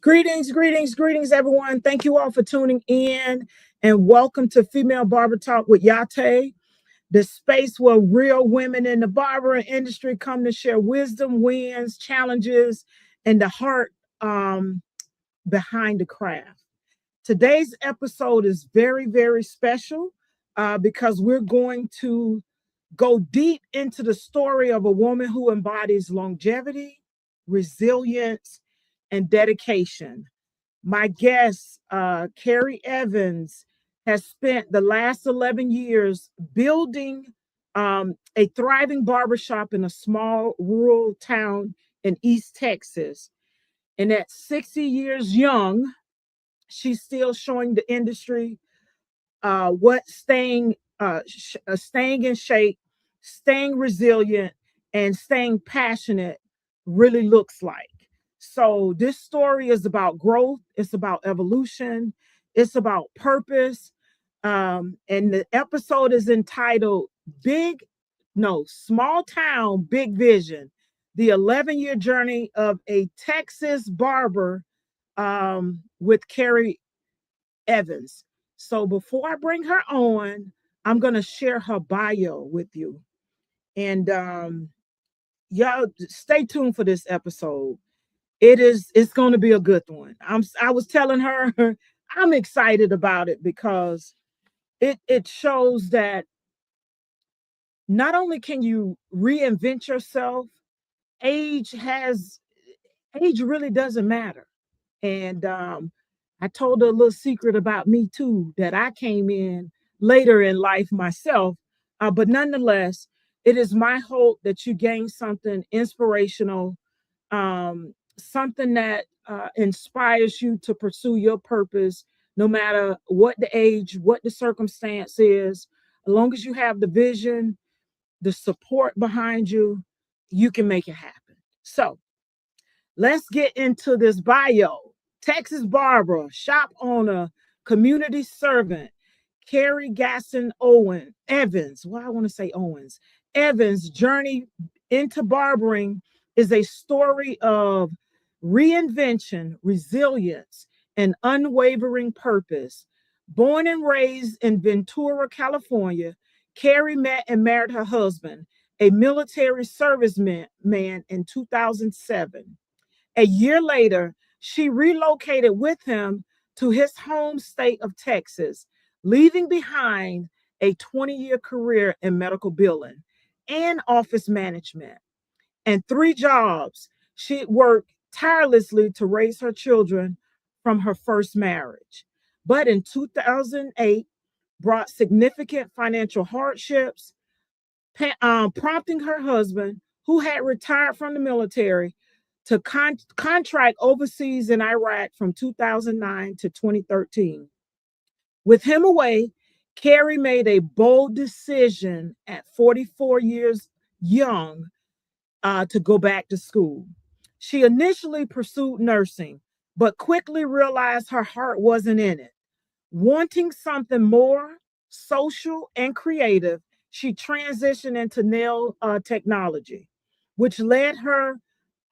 Greetings, everyone. Thank you all for tuning in and welcome to Female Barber Talk with Yah-Tay, the space where real women in the barbering industry come to share wisdom, wins, challenges, and the heart behind the craft. Today's episode is very special because we're going to go deep into the story of a woman who embodies longevity, resilience, and dedication. My guest, Carrie Evans, has spent the last 11 years building a thriving barbershop in a small rural town in East Texas. And at 60 years young, she's still showing the industry what staying in shape, staying resilient, and staying passionate really looks like. So this story is about growth. It's about evolution. It's about purpose. And the episode is entitled Small Town, Big Vision, the 11-year journey of a Texas barber with Carrie Evans. So before I bring her on, I'm going to share her bio with you. And y'all stay tuned for this episode. It's going to be a good one. I was telling her I'm excited about it because it shows that not only can you reinvent yourself, age has age really doesn't matter. And I told her a little secret about me too, that I came in later in life myself. But nonetheless, it is my hope that you gain something inspirational, something that inspires you to pursue your purpose, no matter what the age, what the circumstance is. As long as you have the vision, the support behind you, you can make it happen. So let's get into this bio. Texas barber, shop owner, community servant, Carrie Gaston Evans. Well, I want to say Owens. Evans' journey into barbering is a story of reinvention, resilience, and unwavering purpose. Born and raised in Ventura, California, Carrie met and married her husband, a military serviceman, in 2007. A year later, she relocated with him to his home state of Texas, leaving behind a 20-year career in medical billing and office management and 3 jobs. She worked tirelessly to raise her children from her first marriage. But in 2008, brought significant financial hardships, prompting her husband, who had retired from the military, to contract overseas in Iraq from 2009 to 2013. With him away, Carrie made a bold decision at 44 years young to go back to school. She initially pursued nursing, but quickly realized her heart wasn't in it. Wanting something more social and creative, she transitioned into nail technology, which led her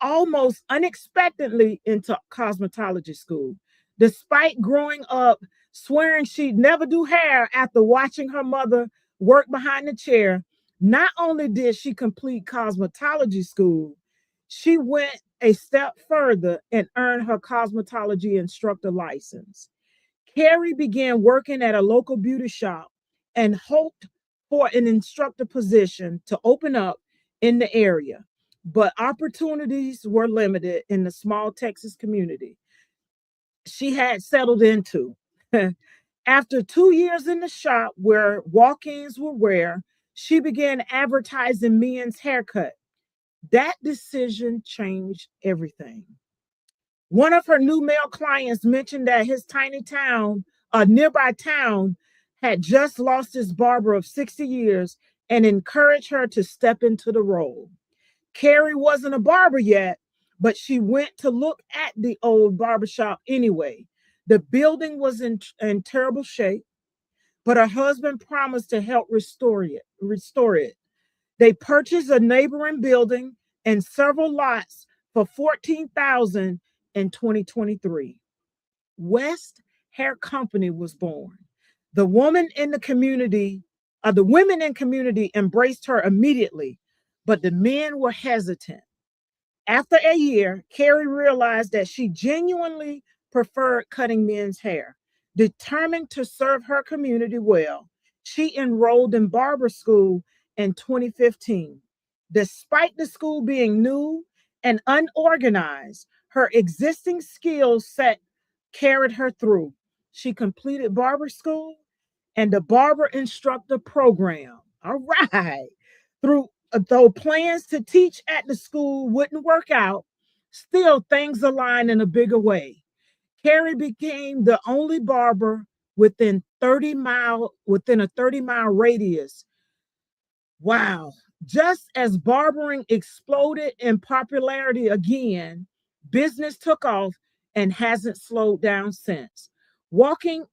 almost unexpectedly into cosmetology school. Despite growing up swearing she'd never do hair after watching her mother work behind the chair, not only did she complete cosmetology school, she went a step further and earned her cosmetology instructor license. Carrie began working at a local beauty shop and hoped for an instructor position to open up in the area, but opportunities were limited in the small Texas community she had settled into. After 2 years in the shop where walk-ins were rare, she began advertising men's haircut. That decision changed everything. One of her new male clients mentioned that his tiny town, a nearby town, had just lost its barber of 60 years and encouraged her to step into the role. Carrie wasn't a barber yet, but she went to look at the old barbershop anyway. The building was in terrible shape, but her husband promised to help restore it. They purchased a neighboring building and several lots for $14,000 in 2023. West Hair Company was born. The woman in the community, the women in community embraced her immediately, but the men were hesitant. After a year, Carrie realized that she genuinely preferred cutting men's hair. Determined to serve her community well, she enrolled in barber school in 2015. Despite the school being new and unorganized, her existing skill set carried her through. She completed barber school and the barber instructor program. All right. Through though plans to teach at the school wouldn't work out, still things aligned in a bigger way. Carrie became the only barber within a 30-mile radius. Wow. Just as barbering exploded in popularity again, business took off and hasn't slowed down since. Working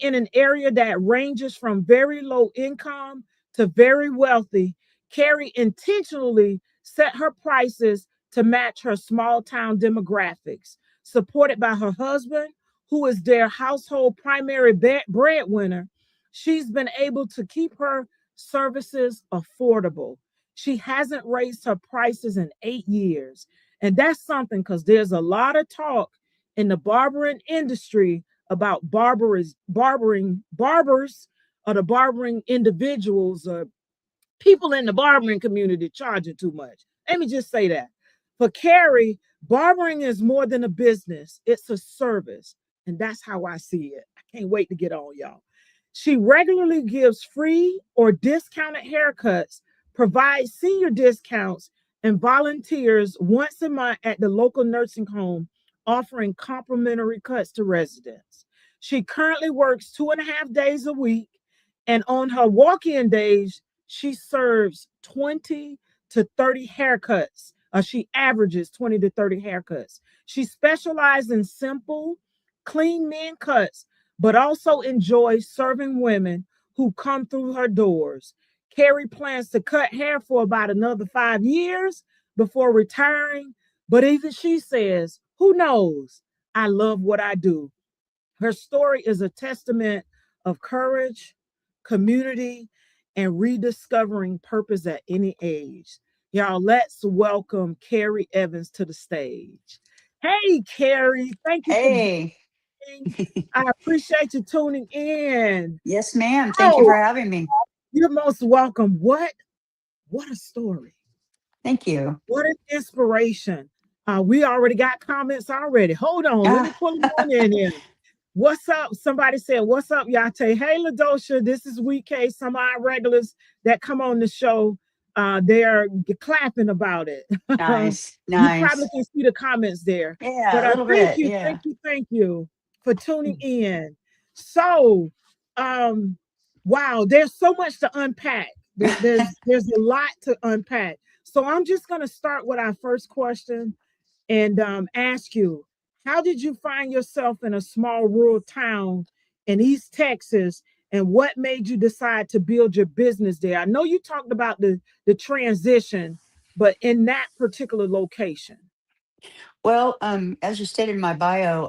in an area that ranges from very low income to very wealthy, Carrie intentionally set her prices to match her small town demographics. Supported by her husband, who is their household primary breadwinner, she's been able to keep her services affordable. She hasn't raised her prices in 8 years. And that's something because there's a lot of talk in the barbering industry about barbers or the barbering individuals or people in the barbering community charging too much. Let me just say that. For Carrie, barbering is more than a business, it's a service. And that's how I see it. I can't wait to get on, y'all. She regularly gives free or discounted haircuts, provides senior discounts, and volunteers once a month at the local nursing home, offering complimentary cuts to residents. She currently works 2.5 days a week, and on her walk in days, she serves 20 to 30 haircuts. She averages 20 to 30 haircuts. She specializes in simple, clean men cuts, but also enjoys serving women who come through her doors. Carrie plans to cut hair for about another 5 years before retiring, but even she says, who knows? I love what I do. Her story is a testament of courage, community, and rediscovering purpose at any age. Y'all, let's welcome Carrie Evans to the stage. Hey, Carrie, thank you for Hey, joining. I appreciate you tuning in. yes, ma'am. Thank you Oh, for having me. you're most welcome. What a story. Thank you. What an inspiration. We already got comments already. Hold on, let me Ah, pull them on in here. What's up? Somebody said, what's up, Yah-Tay? Hey, LaDosha, this is Week K. Some of our regulars that come on the show, they're clapping about it. nice, You probably nice. can see the comments there. But Yeah, a little bit. Yeah. thank you for tuning in. So, um, wow, there's so much to unpack. There's a lot to unpack. So I'm just gonna start with our first question and ask you, how did you find yourself in a small rural town in East Texas, and what made you decide to build your business there? I know you talked about the transition, but in that particular location. Well, as you stated in my bio,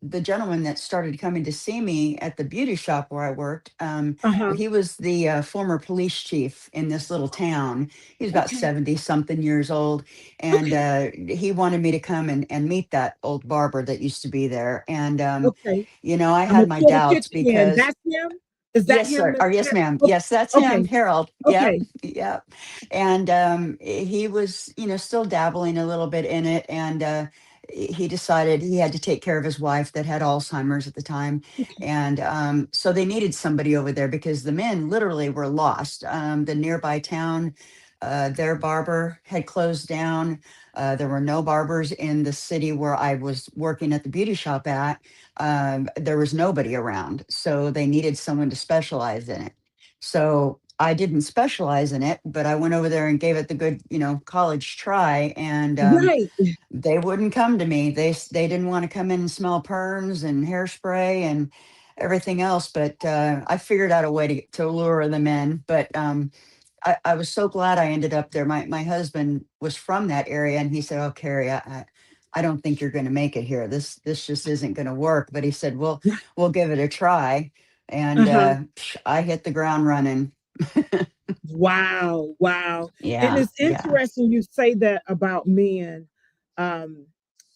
the gentleman that started coming to see me at the beauty shop where I worked, Uh-huh. he was the former police chief in this little town. He was about Okay. 70 something years old. And Okay. he wanted me to come and meet that old barber that used to be there. And, Okay. I I'm gonna had my pull the doubts picture in. because That's him. Is that yes, him? sir. Or yes, ma'am. Okay. Yes, that's him, Okay. Harold. Yep. Okay. Yep. And he was, still dabbling a little bit in it. And he decided he had to take care of his wife that had Alzheimer's at the time. Okay. And so they needed somebody over there because the men literally were lost. The nearby town, their barber had closed down. There were no barbers in the city where I was working at the beauty shop at. There was nobody around. So they needed someone to specialize in it. So I didn't specialize in it, but I went over there and gave it the good, college try. And Right. they wouldn't come to me. They didn't want to come in and smell perms and hairspray and everything else. But I figured out a way to lure them in. But I was so glad I ended up there. My husband was from that area, and he said, "Oh, Carrie, I I don't think you're going to make it here. This just isn't going to work. But he said, we'll give it a try. And Uh-huh. I hit the ground running. Wow, wow. And Yeah, it's yeah, interesting you say that about men, um,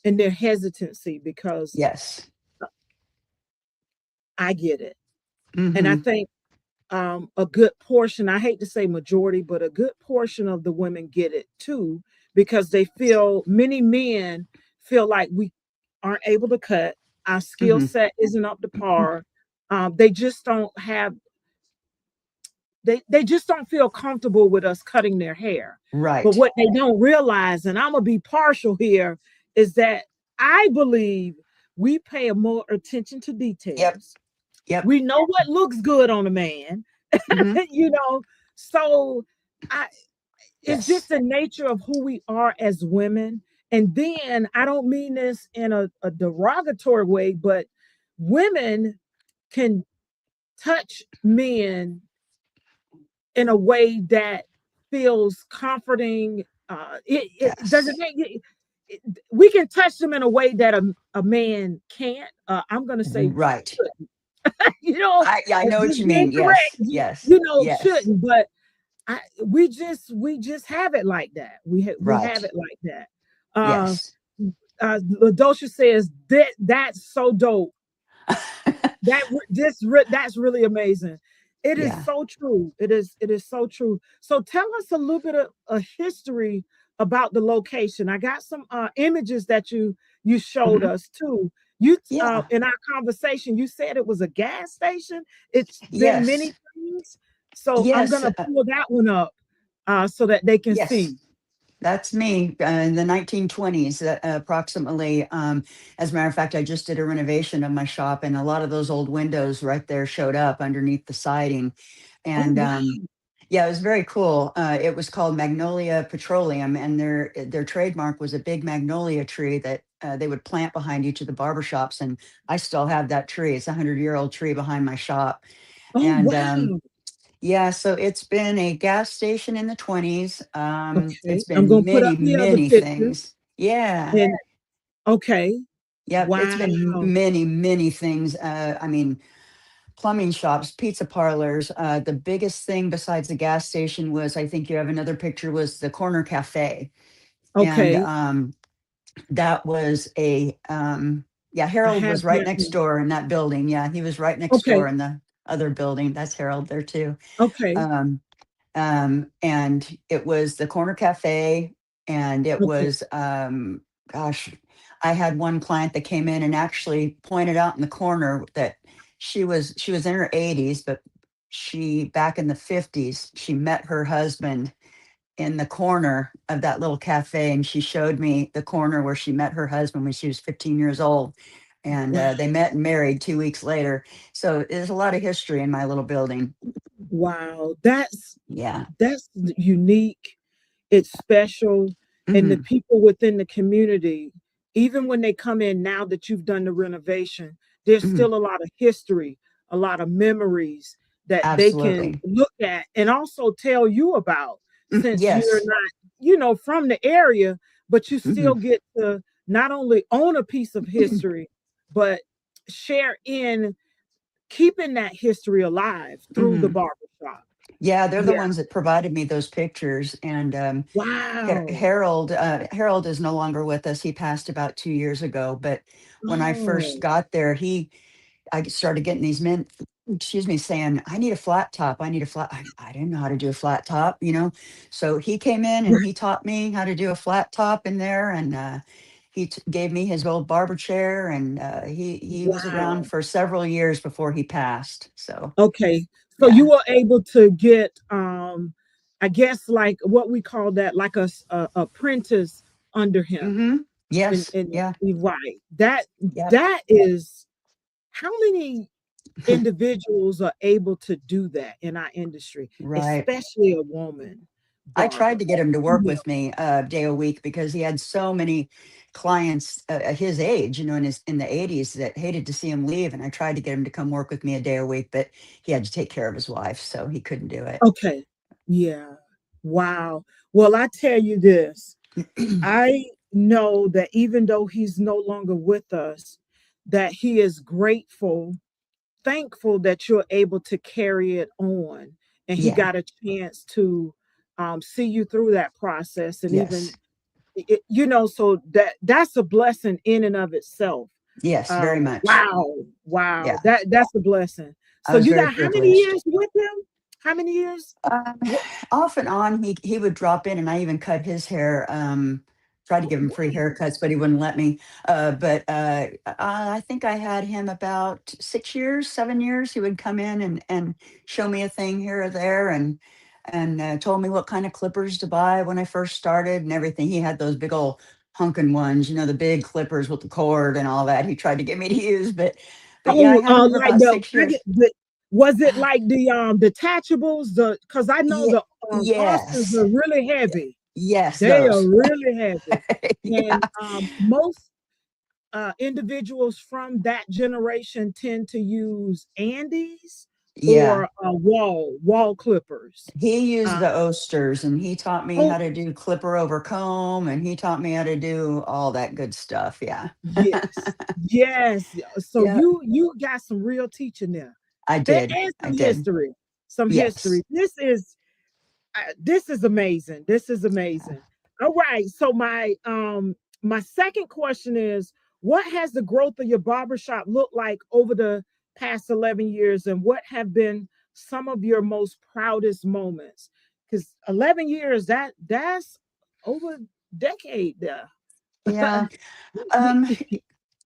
and their hesitancy, because yes. I get it. And I Hmm. think a good portion, I hate to say majority, but a good portion of the women get it too, because they feel, many men feel like we aren't able to cut, our skill Hmm. set isn't up to par. They just don't have, they just don't feel comfortable with us cutting their hair. But Right. what they don't realize, and I'm gonna be partial here, is that I believe we pay more attention to Yep. details. Yep. We know what looks good on a man, Hmm. you know. So I, it's just Yes. the nature of who we are as women. And then I don't mean this in a derogatory way, but women can touch men in a way that feels comforting. It doesn't Yes. make it, we can touch them in a way that a man can't. I'm gonna say, Right. you know, I know what just you being mean. correct, Yes. Yes. you know, Yes. shouldn't. But we just have it like that. We have Right. it like that. Uh, Yes. Ladosha says that's so dope. That's really amazing. It is Yeah. so true. It is so true. So tell us a little bit of a history about the location. I got some images that you showed Hmm. us too. You Yeah. in our conversation, you said it was a gas station. It's been Yes. many things. So I'm Yes. gonna pull that one up so that they can Yes. see. That's me in the 1920s, approximately. As a matter of fact, I just did a renovation of my shop, and a lot of those old windows right there showed up underneath the siding. Oh And wow. yeah, it was very cool. It was called Magnolia Petroleum, and their trademark was a big magnolia tree that they would plant behind each of the barbershops. And I still have that tree. It's a 100-year-old tree behind my shop. Oh And wow. yeah, so it's been a gas station in the 20s. Okay. It's I'm gonna been put up many, the other many picture. things. Yeah. And okay. Yep. It's Wow. been many, many things. I mean, plumbing shops, pizza parlors. The biggest thing besides the gas station was, I think you have another picture, was the corner cafe. And Okay. that was yeah, I Harold have was right that next one. door in that building. Yeah, he was right next door Okay. in the other building. That's Harold there too. Okay. Um, and it was the corner cafe, and it Okay. was gosh, I had one client that came in and actually pointed out in the corner that she was in her 80s, but she, back in the 50s, she met her husband in the corner of that little cafe, and she showed me the corner where she met her husband when she was 15 years old, and Wow. they met and married 2 weeks later. So there's a lot of history in my little building. Wow. That's unique. It's special. And the Hmm. people within the community, even when they come in now that you've done the renovation, there's Hmm. still a lot of history, a lot of memories that they can Absolutely. look at and also tell you about, since you're Yes. not, from the area, but you still Hmm. get to not only own a piece of history, but share in keeping that history alive through the Hmm. barbershop. Yeah, they're the Yeah. ones that provided me those pictures. And Wow. Harold is no longer with us. He passed about 2 years ago. But when I first Oh, got there, I started getting these men, excuse me, saying, I need a flat top. I need a flat. I didn't know how to do a flat top. So he came in and right. he taught me how to do a flat top in there. And he gave me his old barber chair. And he was around Wow. for several years before he passed. So, Okay. So you yeah. were able to get I guess like what we call that, like a apprentice under him. Hmm. And Yes. and Yeah. right. That Yep. that is, how many individuals are able to do that in our industry, Right. especially a woman I tried barber to or get him to work female. with me a day a week because he had so many clients his age, in the 80s, that hated to see him leave. And I tried to get him to come work with me a day a week, but he had to take care of his wife, so he couldn't do it. Okay. Yeah. Wow. Well, I tell you this. I know that even though he's no longer with us, that he is grateful, thankful that you're able to carry it on, and he Yeah. got a chance to see you through that process, and even Yes. so that's a blessing in and of itself. Yes, very much. Wow, wow, Yeah. that's a blessing. I So was you very got how many privileged. years with him? How many years? Um, What? Off and on, he would drop in, and I even cut his hair. Tried to Oh, give him free haircuts, but he wouldn't let me. But I think I had him about 6 years, 7 years. He would come in and show me a thing here or there, and told me what kind of clippers to buy when I first started and everything. He had those big old hunkin' ones, the big clippers with the cord and all that. He tried to get me to use, but yeah, I oh, had him for like about 6 years. was it like the detachables? The Because I know Yeah. the Austins Yes. are really heavy. Yes, They are those. really heavy, Yeah. and most individuals from that generation tend to use Andes Yeah. or wall clippers. He used Uh, the Oasters, and he taught me how oh, to do clipper over comb, and he taught me how to do all that good stuff. Yeah. yes, yes. So Yeah. you got some real teaching there, I and, did. and I some did. history, some history. Yes. This is amazing. This is amazing. All right. So my second question is, what has the growth of your barbershop looked like over the past 11 years, and what have been some of your most proudest moments? Because 11 years, that's over a decade there. Yeah. We- Um,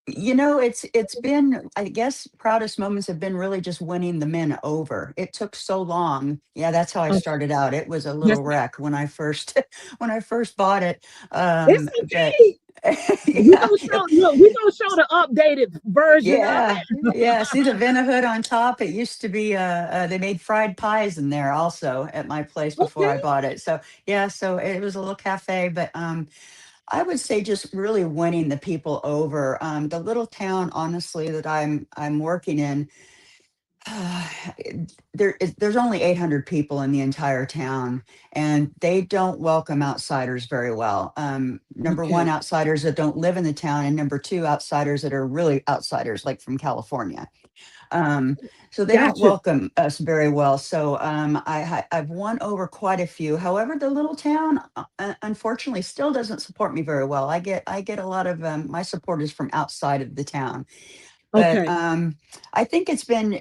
it's been, I guess, proudest moments have been really just winning the men over. It took so long. Yeah, that's how I okay. started out. It was a Yes, little wreck when I first when I first bought it. it's But okay. We yeah, gonna show look, we gonna show the updated version of yeah, it. yeah. See the Hood on top? It used to be. They made fried pies in there also at my place before I Okay. bought it. So yeah, so it was a little cafe, but I would say just really winning the people over. The little town, honestly, that I'm working in, there's only 800 people in the entire town, and they don't welcome outsiders very well. Number one, Okay. outsiders that don't live in the town, and number two, outsiders that are really outsiders, like from California. Um, so they don't Gotcha. welcome us very well. So I've won over quite a few. However, the little town, unfortunately, still doesn't support me very well. I get a lot of my support is from outside of the town. But Okay. I think it's been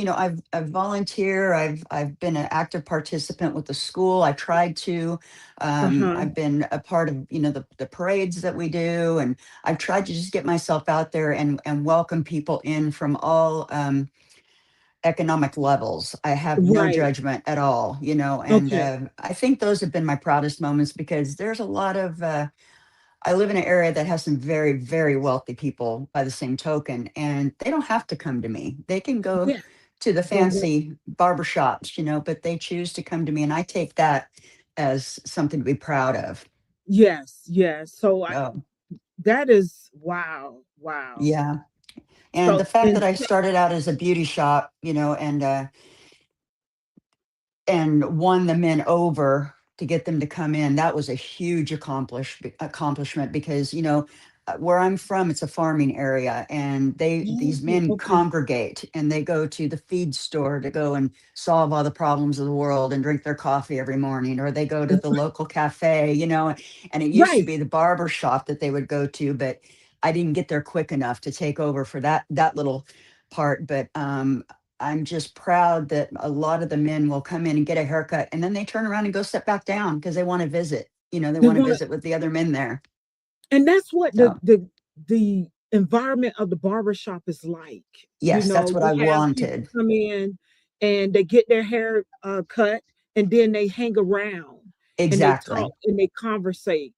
I've volunteer. I've been an active participant with the school. I tried to. Uh-huh. I've been a part of the parades that we do, and I've tried to just get myself out there and welcome people in from all economic levels. I have no Right. judgment at all, and Okay. I think those have been my proudest moments because there's a lot of. I live in an area that has some very, very wealthy people by the same token, and they don't have to come to me. They can go Yeah. to the Go work. fancy barbershops, but they choose to come to me, and I take that as something to be proud of. Yes, yes. So Oh, that is wow. Wow. yeah. And the So fact and that I started out as a beauty shop, and won the men over to get them to come in. That was a huge accomplishment because where I'm from, it's a farming area, and these oh, men okay. congregate and they go to the feed store to go and solve all the problems of the world and drink their coffee every morning, or they go to the local cafe, and it used to Right. be the barber shop that they would go to, but I didn't get there quick enough to take over for that little part. But I'm just proud that a lot of the men will come in and get a haircut and then they turn around and go sit back down because they want to visit. They They want to want visit with the other men there. and that's what So, the environment of the barbershop is like. yes, that's what You I have people wanted. come in and they get their hair cut, and then they hang around and they talk Exactly. and they conversate.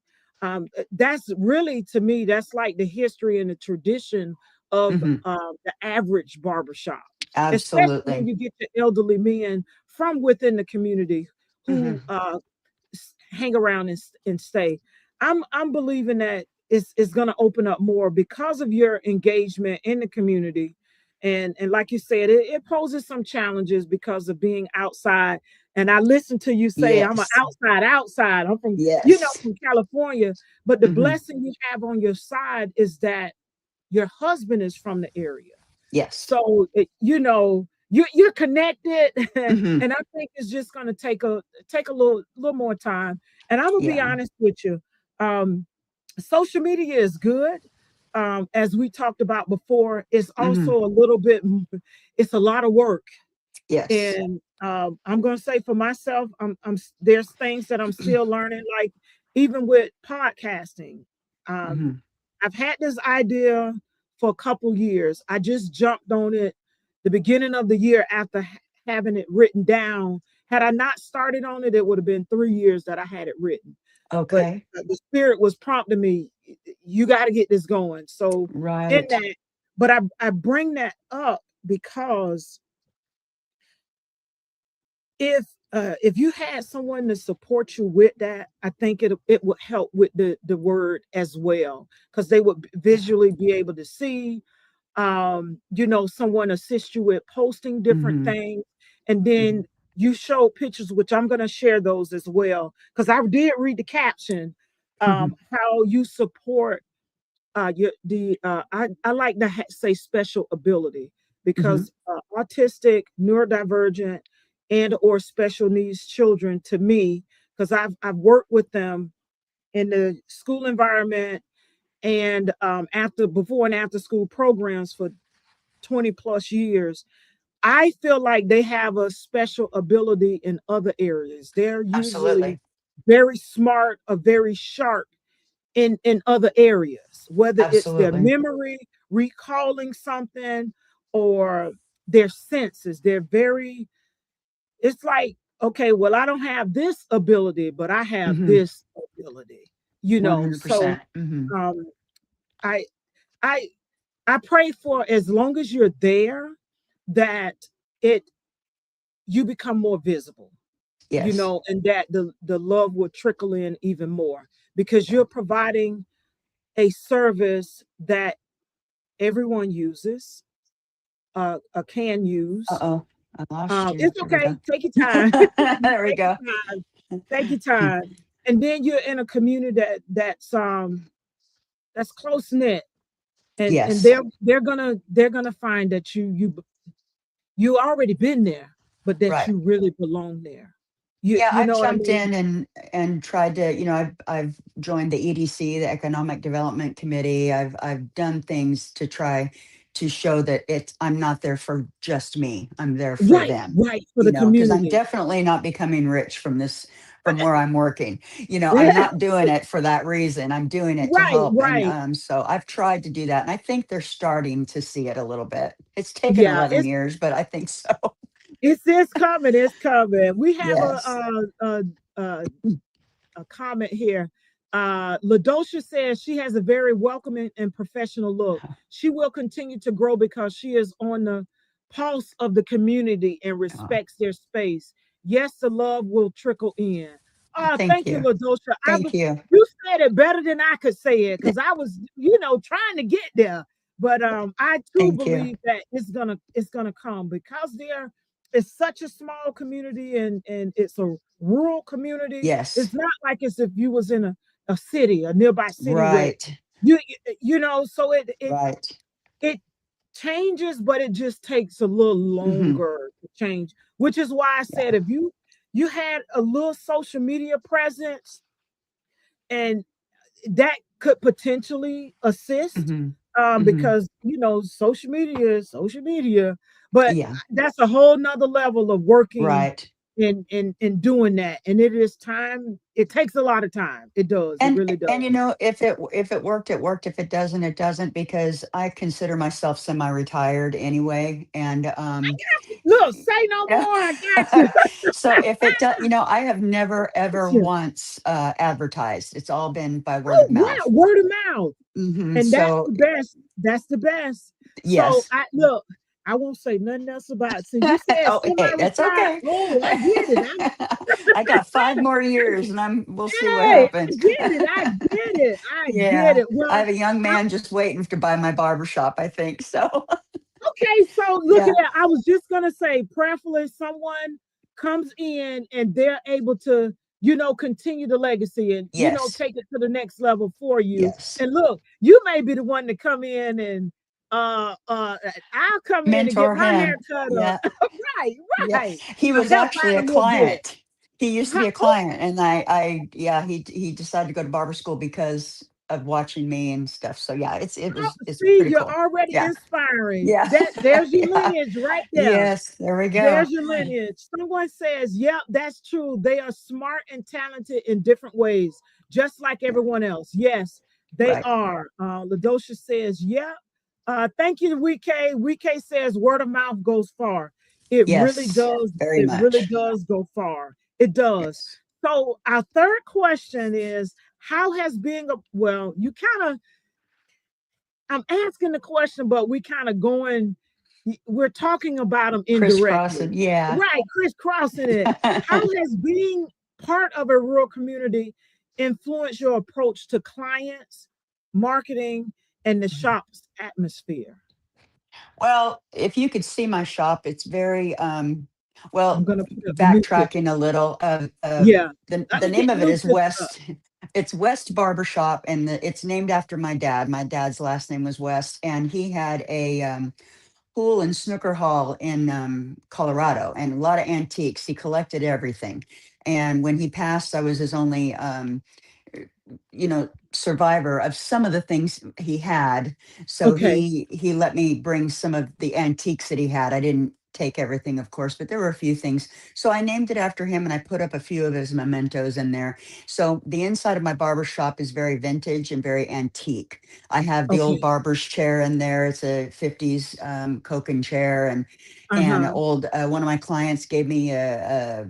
That's really, to me, that's like the history and the tradition of Hmm. the average barbershop, especially when Absolutely. you get the elderly men from within the community who Hmm. hang around and stay. I'm believing that it's going to open up more because of your engagement in the community, and like you said, it poses some challenges because of being outside And I listen to you say, I'm an Yes. outside. I'm from, Yes. from California. But the Hmm. blessing you have on your side is that your husband is from the area. Yes. So you're connected, Hmm. and I think it's just going to take a little more time. And I'm gonna be Yeah. honest with you, um, social media is good. As we talked about before, it's Hmm. also a little bit, it's a lot of work. Yes. And I'm going to say for myself, there's things that I'm still learning, like even with podcasting. Um, Hmm. I've had this idea for a couple years. I just jumped on it the beginning of the year after having it written down. Had I not started on it, it would have been 3 years that I had it written. But Okay. the spirit was prompting me, you got to get this going. So in Right. that, but I bring that up because if you had someone to support you with that, I think it would help with the word as well, because they would Yeah. visually be able to see, someone assist you with posting different Hmm. things, and Hmm. then you show pictures, which I'm going to share those as well, because I did read the caption, Hmm. how you support I like to say special ability, Hmm. because autistic, neurodivergent, and or special needs children, to me, because I've worked with them in the school environment, and after before and after school programs for 20 plus years. I feel like they have a special ability in other areas. They're usually Absolutely. very smart or very sharp in other areas, whether it's their Absolutely. memory, recalling something, or their senses. They're very, it's like, okay, well, I don't have this ability, but I have Hmm. this ability, so 100%. Hmm. um I I I pray for, as long as you're there, that it you become more visible, Yes. and that the love will trickle in even more, because Yeah. you're providing a service that everyone uses, can use. Uh-oh. I lost you. It's There we okay. go. Take your time. There we Take go. your time. Take your time. And then you're in a community that's close knit, and Yes. they're gonna find that you already been there, but that Right. you really belong there. You Yeah, you I've know what I jumped mean? in and tried to, I've joined the EDC, the Economic Development Committee. I've done things to try to show that I'm not there for just me. I'm there for Right, them. right, for the Because I'm community. definitely not becoming rich from where I'm working. I'm not doing it for that reason. I'm doing it to Right, help. And right. so I've tried to do that. And I think they're starting to see it a little bit. It's taken Yeah, 11 years, but I think so. it's coming. It's coming. We have Yes. a a comment here. Ladosha says she has a very welcoming and professional look. She will continue to grow because she is on the pulse of the community and Oh, respects their space. Yes, the love will trickle in. thank Thank you, you. Ladosha. Thank you. You said it better than I could say it, because I was, trying to get there. But I too Thank you. believe that it's gonna come, because it's such a small community, and it's a rural community. Yes. It's not like as if you was in a city, a nearby city, with Right. so Right. it changes, but it just takes a little Hmm. longer to change. Which is why I said, Yeah. if you had a little social media presence, and that could potentially assist, Hmm. Hmm. because social media is social media, but Yeah. that's a whole nother level of working Right. in doing that, and it takes a lot of time. It does, it And really does. and if it worked, it worked. If it doesn't, it doesn't. Because I consider myself semi-retired anyway, and Look, say no yeah. more, I got you. So if it does, I have never Got ever you. once advertised. It's all been by word Oh of wow, mouth. word of mouth. And that's So the best. That's the best. So yes. I look, I won't say nothing else about it. Since you said Oh, hey, that's semi-retired, okay. oh, I get it. I got 5 more years, and we'll see what Hey, I happens. get it. I get it. I get Yeah, it. I Well, have a young I, man just waiting to buy my barbershop, I think. So okay. So look at yeah. that. I was just gonna say, prayerfully, someone. comes in and they're able to, continue the legacy and, Yes. take it to the next level for you. Yes. And look, you may be the one to come in and I'll come in and get Mentor my hair him. cut up. Yeah. Right, Yeah. right. He was Help actually out a a little bit. client. He used to Huh, be a oh, client, and yeah, he decided to go to barber school because of watching me and stuff. So yeah, it's see, pretty you're cool. already Yeah. inspiring. Yeah. There's your Yeah. lineage right there. Yes, there we go. There's your lineage. Someone says, yep, that's true. They are smart and talented in different ways, just like Yeah. everyone else. Yes, they Right. are. Ladosha says, yep. Thank you, WK. WK says, word of mouth goes far. It really Yes, does. very It really much. does go far. It does. Yes. So, our third question is, how has being well, you kind of, I'm asking the question, but we kind of going, we're talking about them indirectly. Crisscrossing. Yeah. Right, crisscrossing it. How has being part of a rural community influenced your approach to clients, marketing, and the shop's atmosphere? Well, if you could see my shop, it's very I'm well, gonna put up the new backtracking picture. a little. Yeah, let The me name get of it new is picture up. West. It's West Barbershop, and it's named after my dad. My dad's last name was West, and he had a pool and snooker hall in Colorado, and a lot of antiques. He collected everything, and when he passed, I was his only survivor of some of the things he had. So Okay, he let me bring some of the antiques that he had. I didn't take everything, of course, but there were a few things. So I named it after him, and I put up a few of his mementos in there. So the inside of my barber shop is very vintage and very antique. I have the old okay, barber's chair in there. It's a 50s Koken chair, and uh-huh. old one of my clients gave me a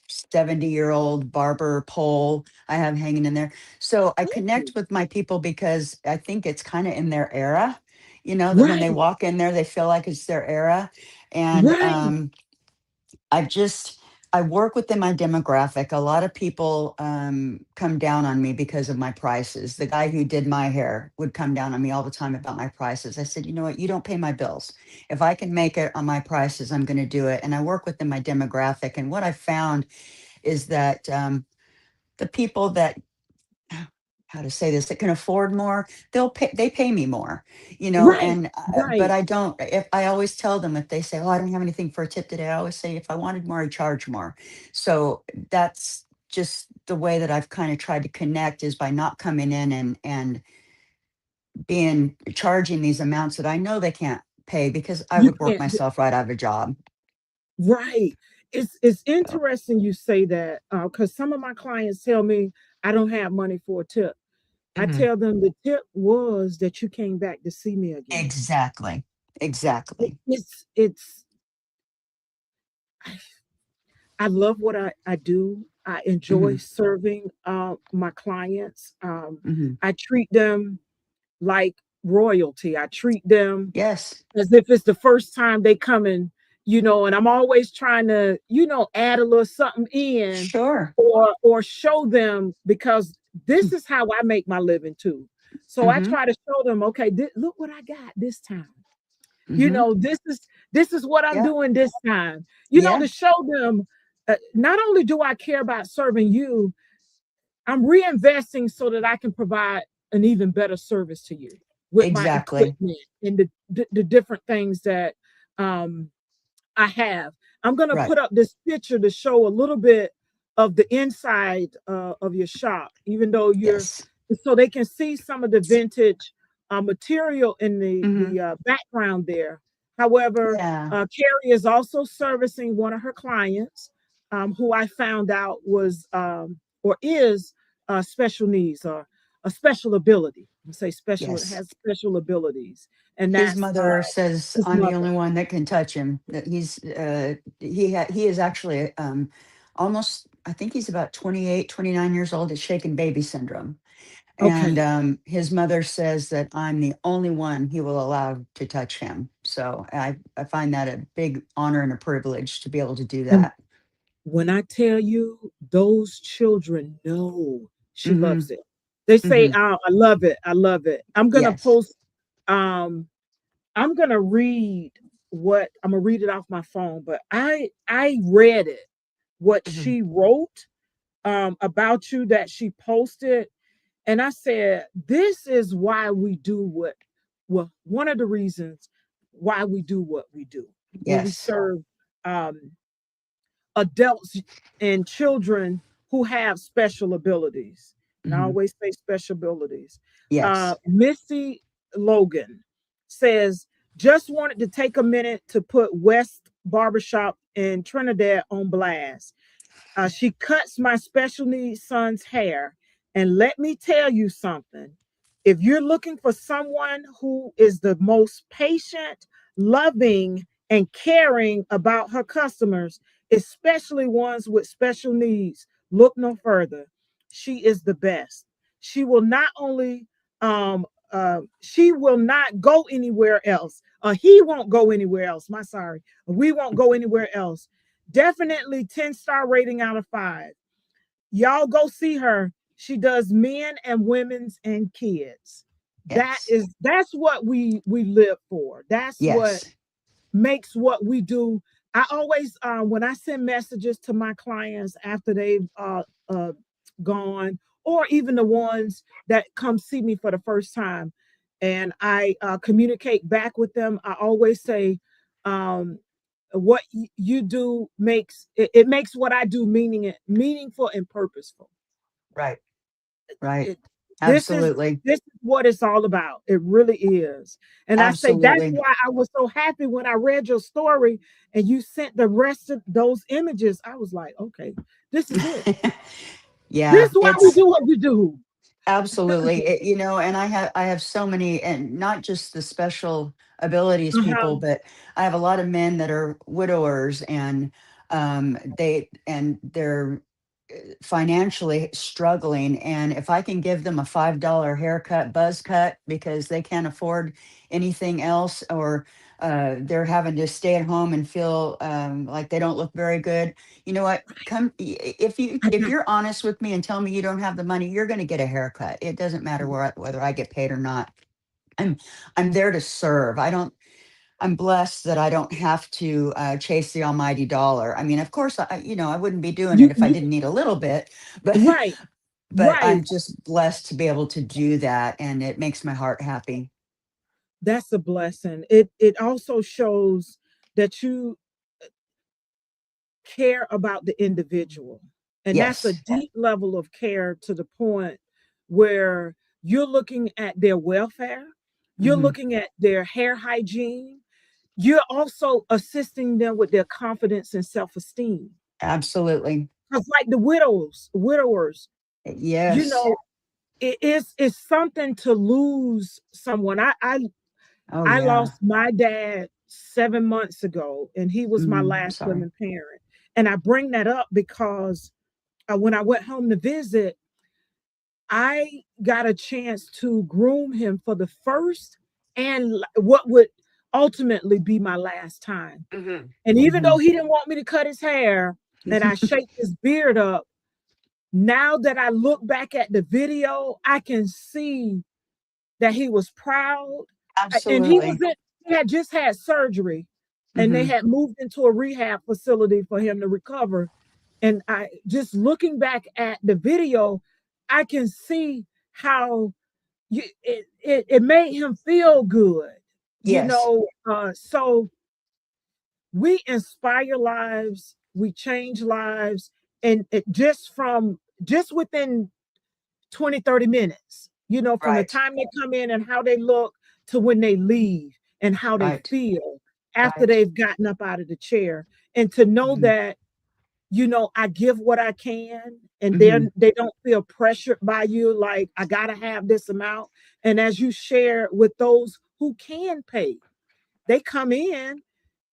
70-year-old barber pole I have hanging in there. So I Ooh, connect with my people because I think it's kind of in their era, that when they right, walk in there, they feel like it's their era. And right. I've just, I work within my demographic. A lot of people come down on me because of my prices. The guy who did my hair would come down on me all the time about my prices. I said, you know what? You don't pay my bills. If I can make it on my prices, I'm going to do it. And I work within my demographic. And what I found is that the people that how to say this that can afford more, they pay me more, Right, and but right. I don't. If I always tell them, if they say, oh, I don't have anything for a tip today, I always say, if I wanted more, I charge more. So that's just the way that I've kind of tried to connect, is by not coming in and being charging these amounts that I know they can't pay, because I You would work can't. myself right out of a job. Right. It's So interesting you say that because some of my clients tell me I don't have money for a tip. I mhm. tell them the tip was that you came back to see me again. Exactly. Exactly. It's I love what I do. I enjoy Hmm. serving my clients. Hmm. I treat them like royalty. I treat them Yes. as if it's the first time they come in, and I'm always trying to, add a little something in Sure. or show them because this is how I make my living too. So I Hmm. try to show them, okay, look what I got this time. Hmm. This is what I'm Yeah. doing this time. Yeah. To show them not only do I care about serving you, I'm reinvesting so that I can provide an even better service to you with my Exactly. equipment and the different things that um, I have. I'm going to Right. put up this picture to show a little bit of the inside of your shop, even though Yes. so they can see some of the vintage material in Hmm. the background there. However, Yeah. Carrie is also servicing one of her clients, who I found out was or is special needs or a special ability. Say special, it Yes. has special abilities, and His that's mother says his I'm the mother. only one that can touch him. That he is actually almost, I think he's about 28, 29 years old. It's shaken baby syndrome. And Okay. his mother says that I'm the only one he will allow to touch him. So I find that a big honor and a privilege to be able to do And that. when I tell you, those children know she Hmm. loves it. They say, Hmm. "Oh, I love it. I love it." I'm gonna Yes. post. Um, I'm gonna read what I'm gonna read it off my phone, but I read it. what Mhm. she wrote about you that she posted. And I said, this is why we do well, one of the reasons why we do what we do when we Yes. serve um, adults and children who have special abilities. And I Mhm. always say special abilities. Yes. Missy Logan says, just wanted to take a minute to put West Barbershop in Trinidad on blast. She cuts my special needs son's hair. And let me tell you something. If you're looking for someone who is the most patient, loving, and caring about her customers, especially ones with special needs, look no further. She is the best. She will not only she will not go anywhere else. He won't go anywhere else. My sorry. We won't go anywhere else. Definitely 10-star rating out of 5. Y'all go see her. She does men and women's and kids. Yes. That's what we live for. That's what Yes. makes what we do. I always when I send messages to my clients after they've gone, or even the ones that come see me for the first time, and I communicate back with them, I always say, um, what you do makes it makes what I do meaningful and purposeful. Right. Right. It this is Absolutely. this is what it's all about. It really is. And I say that's Absolutely. why I was so happy when I read your story and you sent the rest of those images. I was like, okay, this is it. This Yeah, is why we it's do what we do. absolutely. And I have so many, and not just the special abilities Uh-huh. people, but I have a lot of men that are widowers, and they're financially struggling, and if I can give them a $5 haircut, buzz cut, because they can't afford anything else, or they're having to stay at home and feel like they don't look very good, you know what, if you're honest with me and tell me you don't have the money, you're going to get a haircut. It doesn't matter whether I get paid or not. i'm I'm there to serve. I'm blessed that I don't have to chase the almighty dollar. I mean, of course, I wouldn't be doing it You, if I you didn't need a little bit, but right, but right. I'm just blessed to be able to do that, and it makes my heart happy. That's a blessing. It also shows that you care about the individual. And that's a Yes, deep level of care to the point where you're looking at their welfare, you're hmm, looking at their hair hygiene, you're also assisting them with their confidence and self-esteem. absolutely. Because like the widowers, you Yes. know, it's something to lose someone. Oh I yeah. lost my dad 7 months ago, and he was my Mm, I'm last sorry. living parent. And I bring that up because when I went home to visit, I got a chance to groom him for the first and what would ultimately be my last time. Hmm. And even Hmm. though he didn't want me to cut his hair and I shaped his beard up, now that I look back at the video, I can see that he was proud. And Absolutely. he had just had surgery and they Hmm. had moved into a rehab facility for him to recover. And I just looking back at the video, I can see how it made him feel good, Yes. so we inspire lives, we change lives, and it just within 20, 30 minutes, from the Right. time they come in and how they look to when they leave and how they Right. feel after Right. they've gotten up out of the chair. And to know Hmm. that, I give what I can and Hmm. they don't feel pressured by you, like I gotta have this amount. And as you share with those who can pay, they come in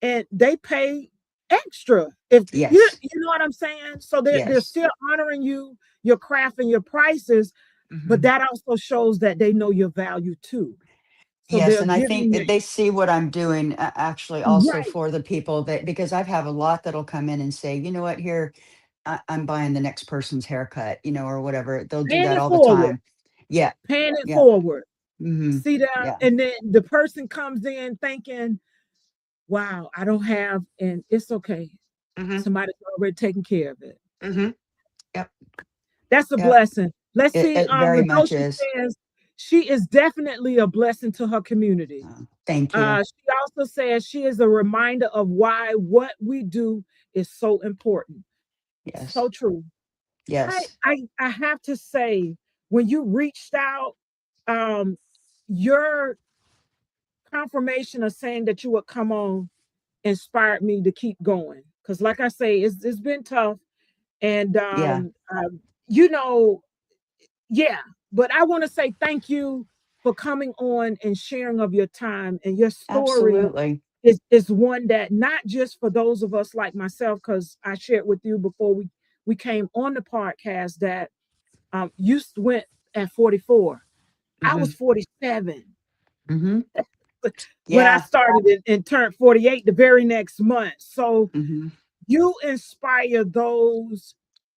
and they pay extra. If Yes. you know what I'm saying? So they're Yes. still honoring you, your craft and your prices, but Hmm. that also shows that they know your value too. So Yes, they're and I think giving that you they see what I'm doing, actually also right, for the people that, because I've have a lot that'll come in and say, you know what, here, I'm buying the next person's haircut, or whatever. They'll do paying that it all the forward, time. Yeah. paying it Yeah. forward. Hmm. See that? Yeah. And then the person comes in thinking, wow, I don't have, and it's okay. Mhm. Somebody's already taking care of it. Mhm. Yep. That's a Yep. blessing. Let's see. It very much Rejoice is. says she is definitely a blessing to her community. Thank you. She also says she is a reminder of why what we do is so important. Yes. So true. Yes. I have to say, when you reached out, um, your confirmation of saying that you would come on inspired me to keep going. Because, like I say, it's been tough, and Yeah. you know, yeah. But I want to say thank you for coming on and sharing of your time, and your story Absolutely. is one that not just for those of us like myself, because I shared with you before we came on the podcast that you went at 44. I was Mhm. 47 Mhm. when I Yeah. started and turned 48 the very next month. So Mhm. you inspire those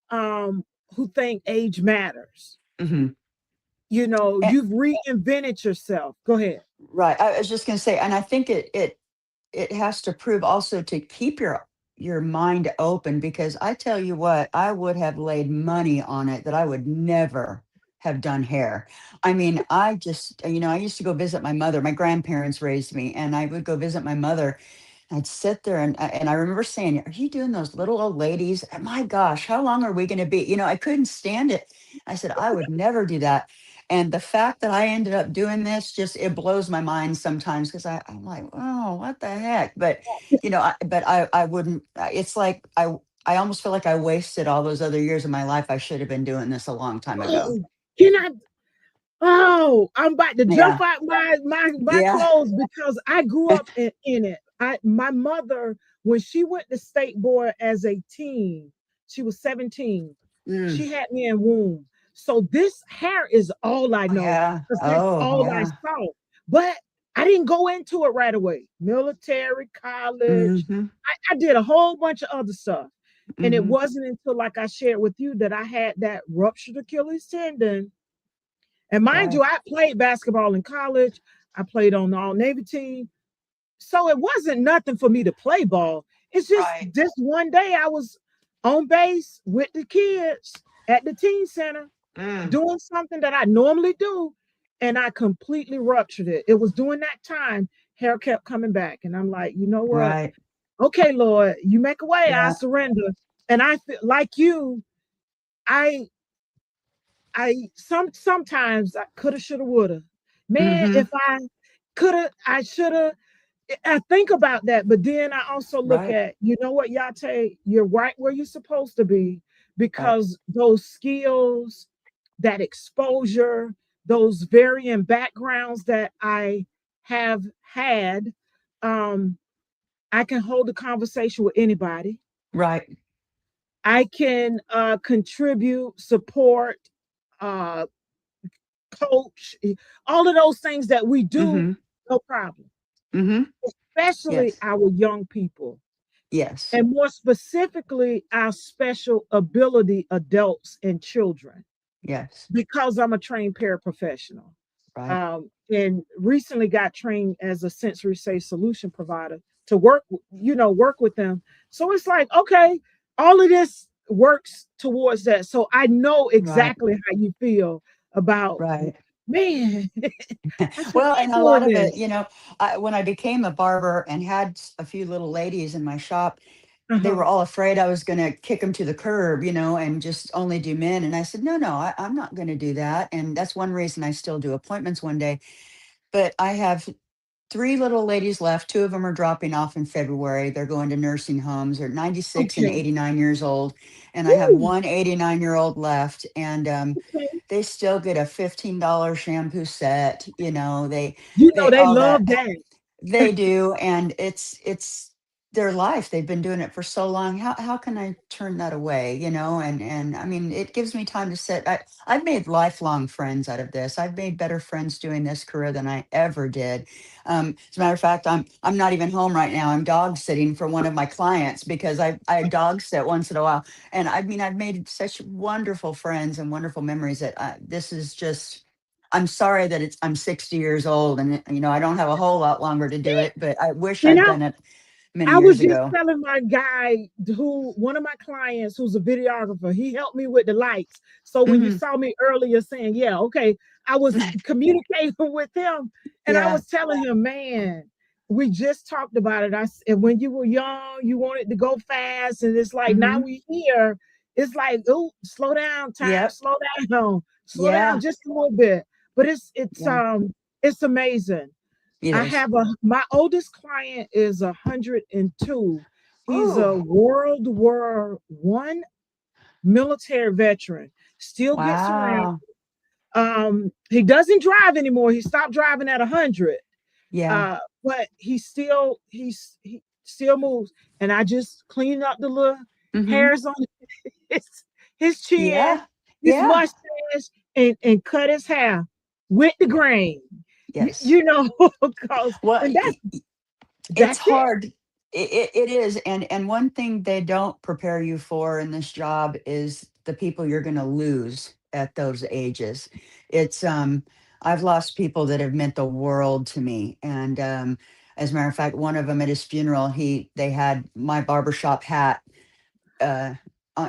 um, who think age matters. Mhm. You've reinvented yourself. Go ahead. Right. I was just going to say, and I think it has to prove also to keep your mind open, because I tell you what, I would have laid money on it that I would never have done hair. I mean, I just, I used to go visit my mother. My grandparents raised me, and I would go visit my mother. I'd sit there, and I remember saying, "Are you doing those little old ladies? And my gosh, how long are we going to be?" I couldn't stand it. I said, I would never do that. And the fact that I ended up doing this, just it blows my mind sometimes, because I'm like, oh, what the heck? But I wouldn't. It's like I almost feel like I wasted all those other years of my life. I should have been doing this a long time ago. Oh, can I? Oh, I'm about to jump Yeah, out my yeah, clothes because I grew up in it. My mother, when she went to state board as a teen, she was 17. mm, She had me in womb. So this hair is all I know yeah, because that's oh all I yeah, saw. But I didn't go into it right away. Military, college. mm-hmm, I did a whole bunch of other stuff. And it mm-hmm, wasn't until, like I shared with you, that I had that ruptured Achilles tendon. And mind you, right, I played basketball in college. I played on the All Navy team. So it wasn't nothing for me to play ball. It's just right, this one day I was on base with the kids at the teen center mm, doing something that I normally do. And I completely ruptured it. It was during that time, hair kept coming back. And I'm like, you know what? right, Okay, Lord, you make a way, I yeah, surrender. And I feel like you, I sometimes I coulda, shoulda, woulda. Man, mm-hmm, if I coulda, I shoulda. I think about that, but then I also look right, at, you know what, Yah-Tay, you're right where you're supposed to be, right, because those skills, that exposure, those varying backgrounds that I have had, um, I can hold a conversation with anybody. right, I can contribute, support, uh, coach, all of those things that we do, mm-hmm, no problem, mm-hmm, especially yes, our young people, yes, and more specifically, our special ability adults and children, yes, because I'm a trained paraprofessional. right, And recently got trained as a sensory safe solution provider to work with them. So it's like, okay, all of this works towards that. So I know right, exactly how you feel about, right. man, I should Well, be and a lot doing of it, this. when I became a barber and had a few little ladies in my shop, they Uh-huh. were all afraid I was going to kick them to the curb, and just only do men. And I said, no, no, I'm not going to do that. And that's one reason I still do appointments one day. But I have three little ladies left. Two of them are dropping off in February. They're going to nursing homes. They're 96 and Okay. 89 years old. And I have Woo. one 89-year-old left. And Okay. they still get a $15 shampoo set. You know They they all love that. that. They do, and it's their life. They've been doing it for so long. How can I turn that away? And I mean, it gives me time to sit. I've made lifelong friends out of this. I've made better friends doing this career than I ever did. As a matter of fact, I'm not even home right now. I'm dog sitting for one of my clients because I dog sit once in a while, and I mean, I've made such wonderful friends and wonderful memories that this is just. I'm sorry that I'm 60 years old and I don't have a whole lot longer to do it, but I wish And I'd I done it. many I was years just ago. telling my guy who one of my clients who's a videographer, he helped me with the lights. So when you Hmm. saw me earlier saying, yeah, okay, I was communicating with him and I Yeah. was telling him, man, we just talked about it. And when you were young, you wanted to go fast. And it's like now Hmm. we here, it's like, oh, slow down, time, Yep. slow down Yeah. just a little bit. But Yeah. it's amazing. It I is. have my oldest client is 102. He's a Oh, World War I military veteran. Still gets around. wow. He doesn't drive anymore. He stopped driving at 100. Yeah. But he still moves. And I just cleaned up the little Hmm. hairs on his his chin, Yeah. his Yeah. mustache, and cut his hair with the Yeah. grain. Yes. You know, because Well, and it's that's it. hard. It is. And one thing they don't prepare you for in this job is the people you're going to lose at those ages. It's, I've lost people that have meant the world to me. And, as a matter of fact, one of them at his funeral, they had my barbershop hat uh,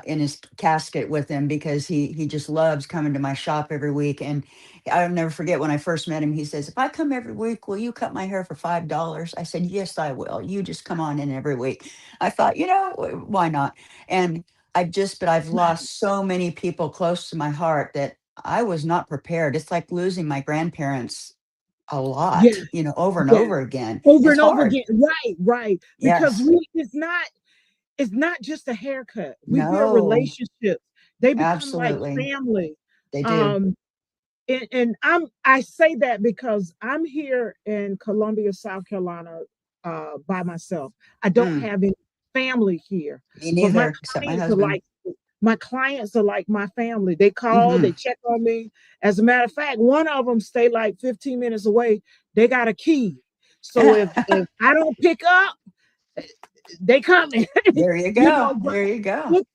in his casket with him because he just loves coming to my shop every week. And I'll never forget when I first met him. He says, "If I come every week, will you cut my hair for $5?" I said, "Yes, I will. You just come on in every week." I thought, why not? And but I've lost so many people close to my heart that I was not prepared. It's like losing my grandparents a Yeah, lot, over and yeah. over again. Over It's and over hard. again. Right, right. Because Yes. it's not just a haircut. We build No, relationships. They become like absolutely. family. They do. Um, and I say that because I'm here in Columbia, South Carolina, by myself. I don't Mm. have any family here, Me but neither, except my husband. my clients are like my family. They call, they Mhm. check on me. As a matter of fact, one of them stay like 15 minutes away. They got a key, so if I don't pick up, they coming. There you You go. know, but There you go. it's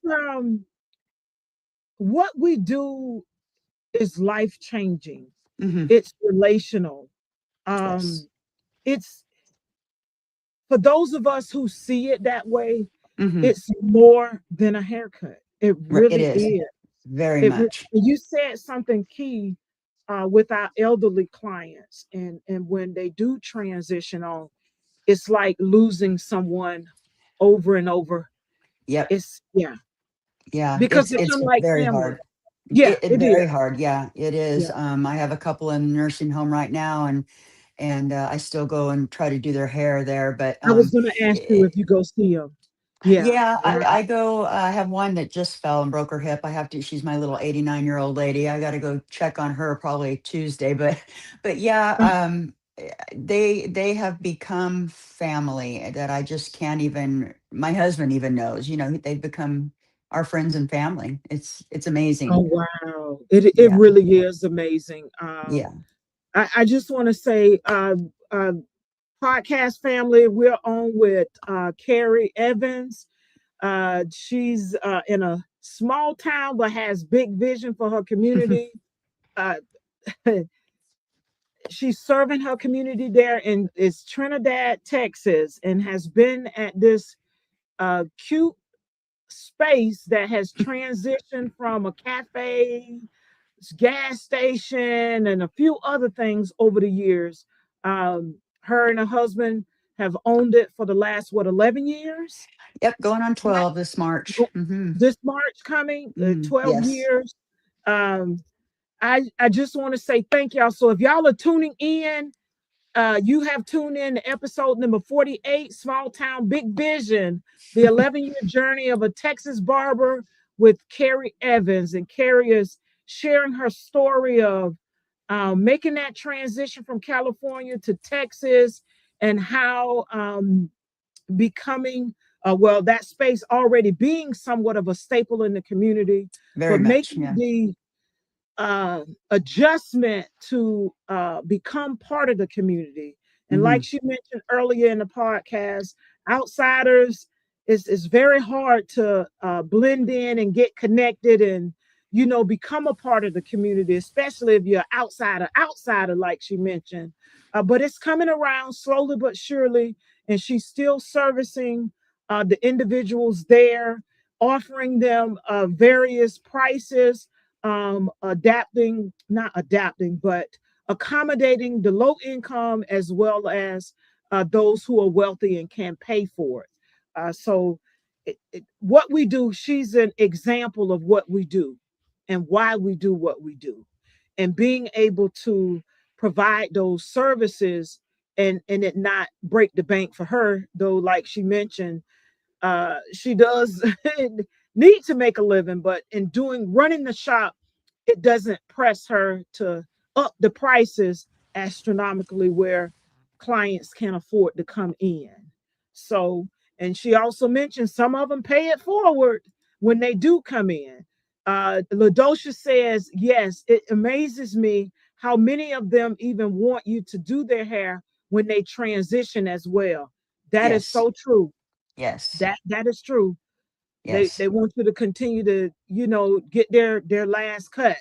what we do is life changing. Mhm. It's relational. Yes. Um, it's for those of us who see it that way, Mhm. it's more than a haircut. It It really is is. very much. You said something key with our elderly clients, and when they do transition on, it's like losing someone over and over. Yep. It's yeah, Yeah. because they It's come like very family. hard. Yeah, It it is. very hard. Yeah, it is. Yeah. I have a couple in nursing home right now, and I still go and try to do their hair there. But I was gonna ask you if you go see them. Yeah. yeah, Wow. I go. I have one that just fell and broke her hip. I have to. She's my little 89-year-old lady. I got to go check on her probably Tuesday. But yeah, they have become family that I just can't even. My husband even knows. They've become our friends and family. It's Oh amazing. wow. It Yeah, really is amazing. yeah. I just want to say podcast family, we're on with Carrie Evans. She's in a small town but has big vision for her community. Uh, she's serving her community there in is Trinidad, Texas, and has been at this cute space that has transitioned from a cafe, gas station, and a few other things over the years. Her and her husband have owned it for the last 11 years. Yep, going on Right? 12 this March. Hmm. This March coming, 12 Yes. years. Um, I just want to say thank y'all. So if y'all are tuning in, you have tuned in to episode number 48, Small Town Big Vision, the 11-year journey of a Texas barber with Carrie Evans. And Carrie is sharing her story of making that transition from California to Texas and how becoming, that space already being somewhat of a staple in the community, Very but much. making Yeah. the adjustment to become part of the community. And like Hmm. she mentioned earlier in the podcast, outsiders, it's very hard to blend in and get connected and become a part of the community, especially if you're outsider, like she mentioned. But it's coming around slowly but surely, and she's still servicing the individuals there, offering them various prices, adapting, not adapting, but accommodating the low income as well as those who are wealthy and can pay for it. What we do, she's an example of what we do and why we do what we do, and being able to provide those services and it not break the bank for her, though, like she mentioned, she does need to make a living, but in doing running the shop, it doesn't press her to up the prices astronomically where clients can afford to come in. So, and she also mentioned some of them pay it forward when they do come in. Ladosha says, yes, it amazes me how many of them even want you to do their hair when they transition as well. That is Yes. so true. Yes. That is true. They Yes. want you to continue to, get their last cut,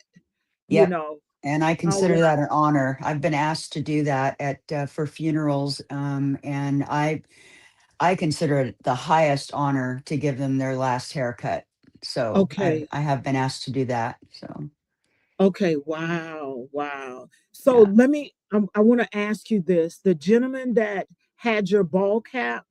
you Yep. know. And I Oh consider that an honor. I've been asked to do that at for funerals, and I consider it the highest honor to give them their last haircut. So okay. I have been asked to do that. So Okay. Wow. Wow. So yeah. let me I want to ask you this. The gentleman that had your ball cap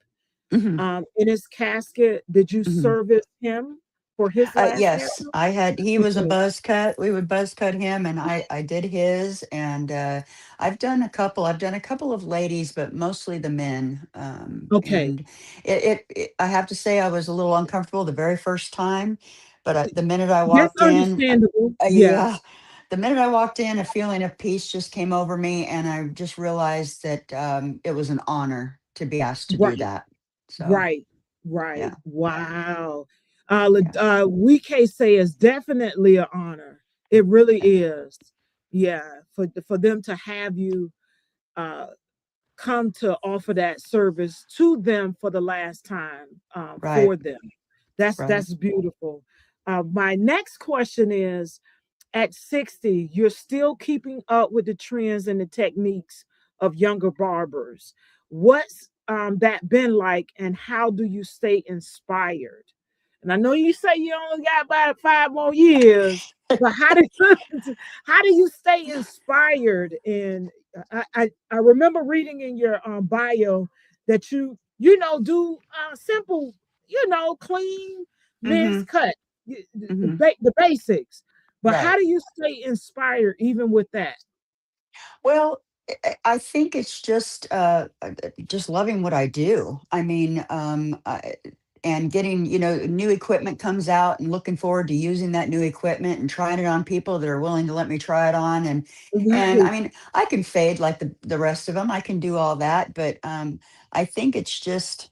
Hmm. in his casket, did you Hmm. service him for his last Yes, haircut? I had. He was a Okay. buzz cut. We would buzz cut him, and I did his. And I've done a couple. I've done a couple of ladies, but mostly the men. Okay. And I have to say, I was a little uncomfortable the very first time, but the minute I That's walked in, understandable. yeah, Yes. the minute I walked in, a feeling of peace just came over me, and I just realized that it was an honor to be asked to do Right. that. So Right, right. yeah, Wow. yeah, We can say it's definitely an honor. It really yeah, is. Yeah, for them to have you uh, come to offer that service to them for the last time right, for them. That's right. that's beautiful. My next question is, at 60, you're still keeping up with the trends and the techniques of younger barbers. What's that been like, and how do you stay inspired? And I know you say you only got about 5 more years, but how do how do you stay inspired? And I remember reading in your bio that do simple, clean men's Hmm. cut, Hmm. the basics. But how Right. do you stay inspired even with that? Well, I think it's just loving what I do. I mean, and getting, new equipment comes out and looking forward to using that new equipment and trying it on people that are willing to let me try it on. And I Right, mean, I can fade like the rest of them. I can do all that, but I think it's just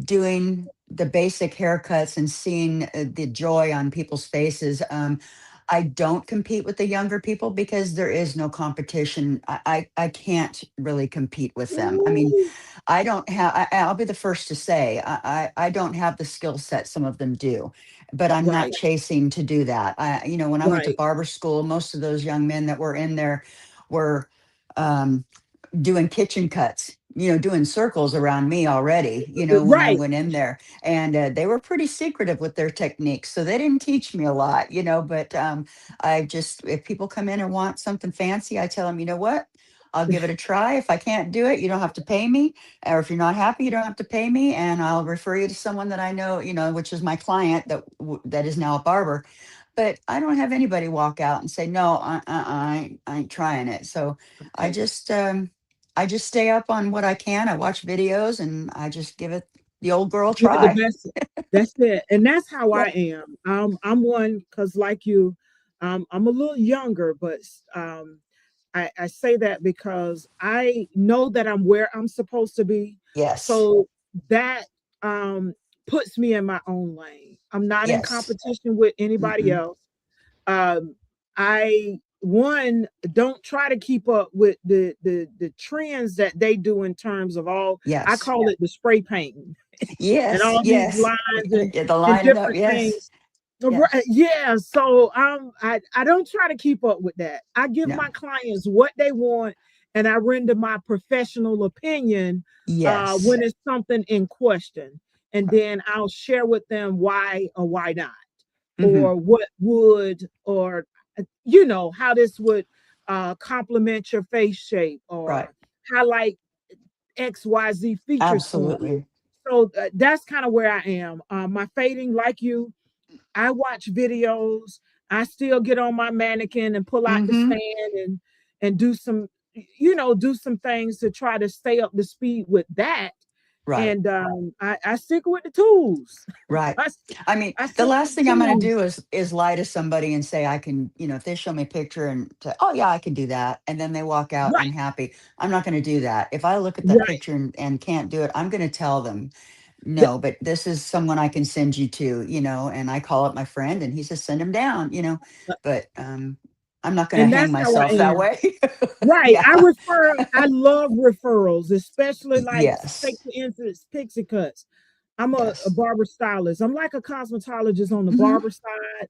doing the basic haircuts and seeing the joy on people's faces. I don't compete with the younger people because there is no competition. I can't really compete with them. I mean, ooh, I don't have, I'll be the first to say, I don't have the skill set some of them do, but I'm not right, chasing to do that. When I went to right. barber school, most of those young men that were in there were, um, doing kitchen cuts, doing circles around me already, when I Right. went in there. And they were pretty secretive with their techniques. So they didn't teach me a lot, but if people come in and want something fancy, I tell them, you know what? I'll give it a try. If I can't do it, you don't have to pay me. Or if you're not happy, you don't have to pay me. And I'll refer you to someone that I know, which is my client that is now a barber. But I don't have anybody walk out and say, no, I ain't trying it. So I Okay. just, I just stay up on what I can. I watch videos and I just give it the old girl Give it the try. best. That's it. And that's how I Yep. am. I'm one because like you, I'm a little younger, but I say that because I know that I'm where I'm supposed to be. Yes. So that um puts me in my own lane. I'm not in Yes. competition with anybody Mm-mm. else. I one don't try to keep up with the trends that they do in terms of all, I Yes. call it the spray painting and Yes. all these Yes. lines Yeah, the and lining up. different Yes. things. Yes. Yeah, so I don't try to keep up with that. I give No. my clients what they want, and I render my professional opinion Yes. when it's something in question. And then I'll share with them why or why not, Hmm. or what would, or, how this would complement your face shape Right. or highlight XYZ features on you. Absolutely. So that's kind of where I am. My fading, like you, I watch videos. I still get on my mannequin and pull out the Hmm. stand and do some, do some things to try to stay up to speed with that. Right. And I stick with the tools. Right. I, I mean, I the stick last with thing the I'm going to tools. do is lie to somebody and say I can, if they show me a picture and say, "Oh yeah, I can do that," and then they walk out Right, unhappy. I'm not going to do that. If I look at that right. picture and can't do it, I'm going to tell them, Th- "No, but this is someone I can send you to," and I call up my friend and he says, "Send him down." But I'm not going to And hang that's how I myself that am. way. Right. Yeah. I love referrals, especially like, take Yes. for instance, pixie cuts. I'm a Yes. barber stylist. I'm like a cosmetologist on the Hmm. barber side,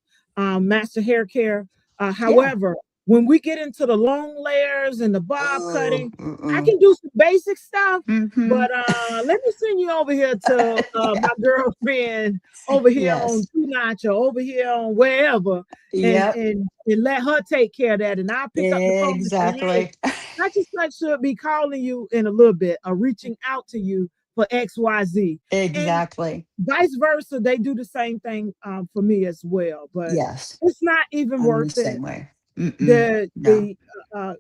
master hair care. Yeah. However, when we get into the long layers and the bob Oh. cutting, I can do some basic stuff. Mm-hmm. But let me send you over here to Yeah. my girlfriend over here on Yes. Two Notch or over here on wherever, and Yep. let her take care of that. And I'll pick up the phone and say, hey, Exactly. such and such should be calling you in a little bit or reaching out to you for XYZ. And Exactly. vice versa, they do the same thing for me as well. But Yes. it's not even I'm the worth it. same way. Mm-mm. The No. the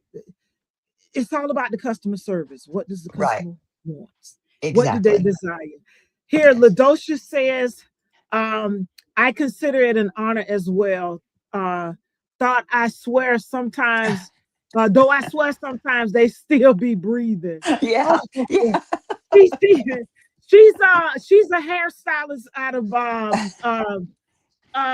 It's all about the customer service. What does the Right. customer want? What do they Exactly. desire? Here, Yes. Ladosha says, I consider it an honor as well. Uh, thought I swear sometimes, though I swear sometimes they still be breathing. Oh, Yeah. Yeah. she, she, she's a hairstylist out of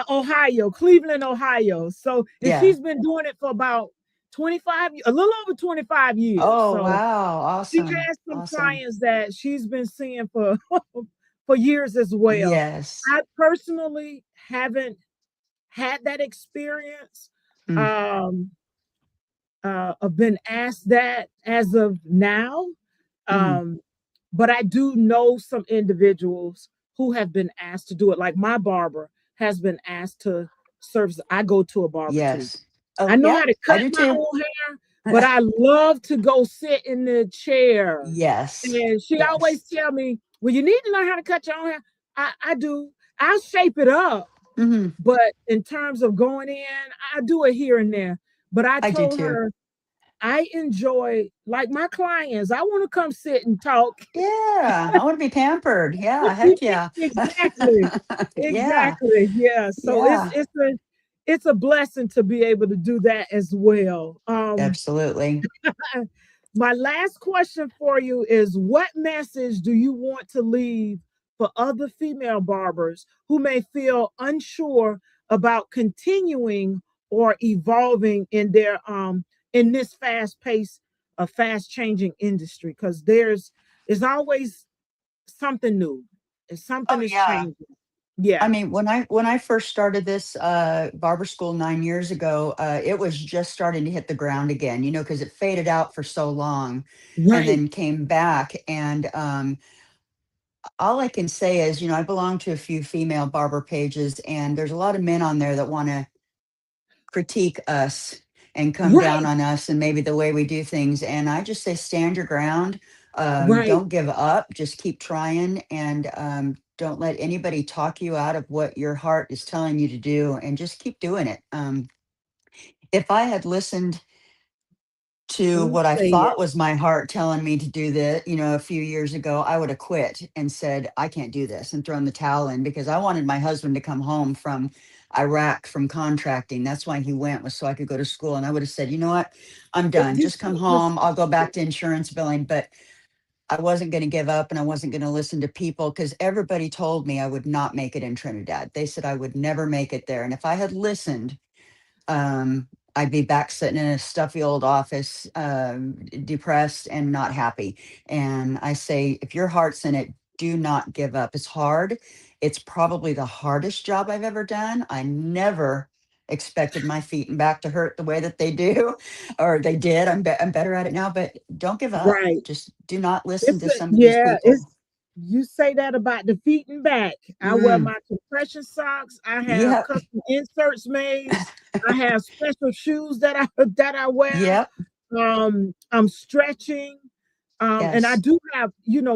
Ohio, Cleveland, Ohio. So, and Yeah. she's been doing it for about 25, a little over 25 years. Oh, So wow. she Awesome. has some Awesome. clients that she's been seeing for for years as well. Yes. I personally haven't had that experience. Mm. Um, I've been asked that as of now. Mm. Um, but I do know some individuals who have been asked to do it. Like my barber has been asked to service. I go to a barber too. Yes. I Oh, know yeah. how to I cut do my too. own hair, but I love to go sit in the chair. Yes. And she Yes. always tell me, well, you need to learn how to cut your own hair. I do. I'll shape it up. Hmm. But in terms of going in, I do it here and there. But I I do told too. her I enjoy, like my clients, I want to come sit and talk. Yeah. I want to be pampered. Yeah. Heck yeah. Exactly. Yeah. Exactly. Yeah. So Yeah. it's a blessing to be able to do that as well. Absolutely. My last question for you is, what message do you want to leave for other female barbers who may feel unsure about continuing or evolving in this fast-paced, fast changing industry? Because there's always something new. Oh, Something is yeah. changing. I Yeah. mean, when I first started this barber school 9 years ago, it was just starting to hit the ground again, because it faded out for so long and Right. then came back. And all I can say is, I belong to a few female barber pages, and there's a lot of men on there that want to critique us and come down Right. on us and maybe the way we do things. And I just say, stand your ground. Right. Don't give up. Just keep trying, and don't let anybody talk you out of what your heart is telling you to do, and just keep doing it. If I had listened to Oh, what I say thought it. was my heart telling me to do this, a few years ago, I would have quit and said, I can't do this, and thrown the towel in, because I wanted my husband to come home from Iraq from contracting. That's why he went, was so I could go to school. And I would have said, you know what? I'm It done. just Just come was home. I'll go back to insurance billing. But I wasn't going to give up, and I wasn't going to listen to people, because everybody told me I would not make it in Trinidad. They said I would never make it there. And if I had listened, I'd be back sitting in a stuffy old office, depressed and not happy. And I say, if your heart's in it, do not give up. It's hard. It's probably the hardest job I've ever done. I never expected my feet and back to hurt the way that they do, or they did. I'm better at it now, but don't give up. Right. Just do not listen It's to a, some of these yeah, it's people. you say that about the feet and back. I wear Mm, my compression socks. I have yep. custom inserts made. I have special shoes that I that I wear. Yep. I'm stretching. And I Yes. do have,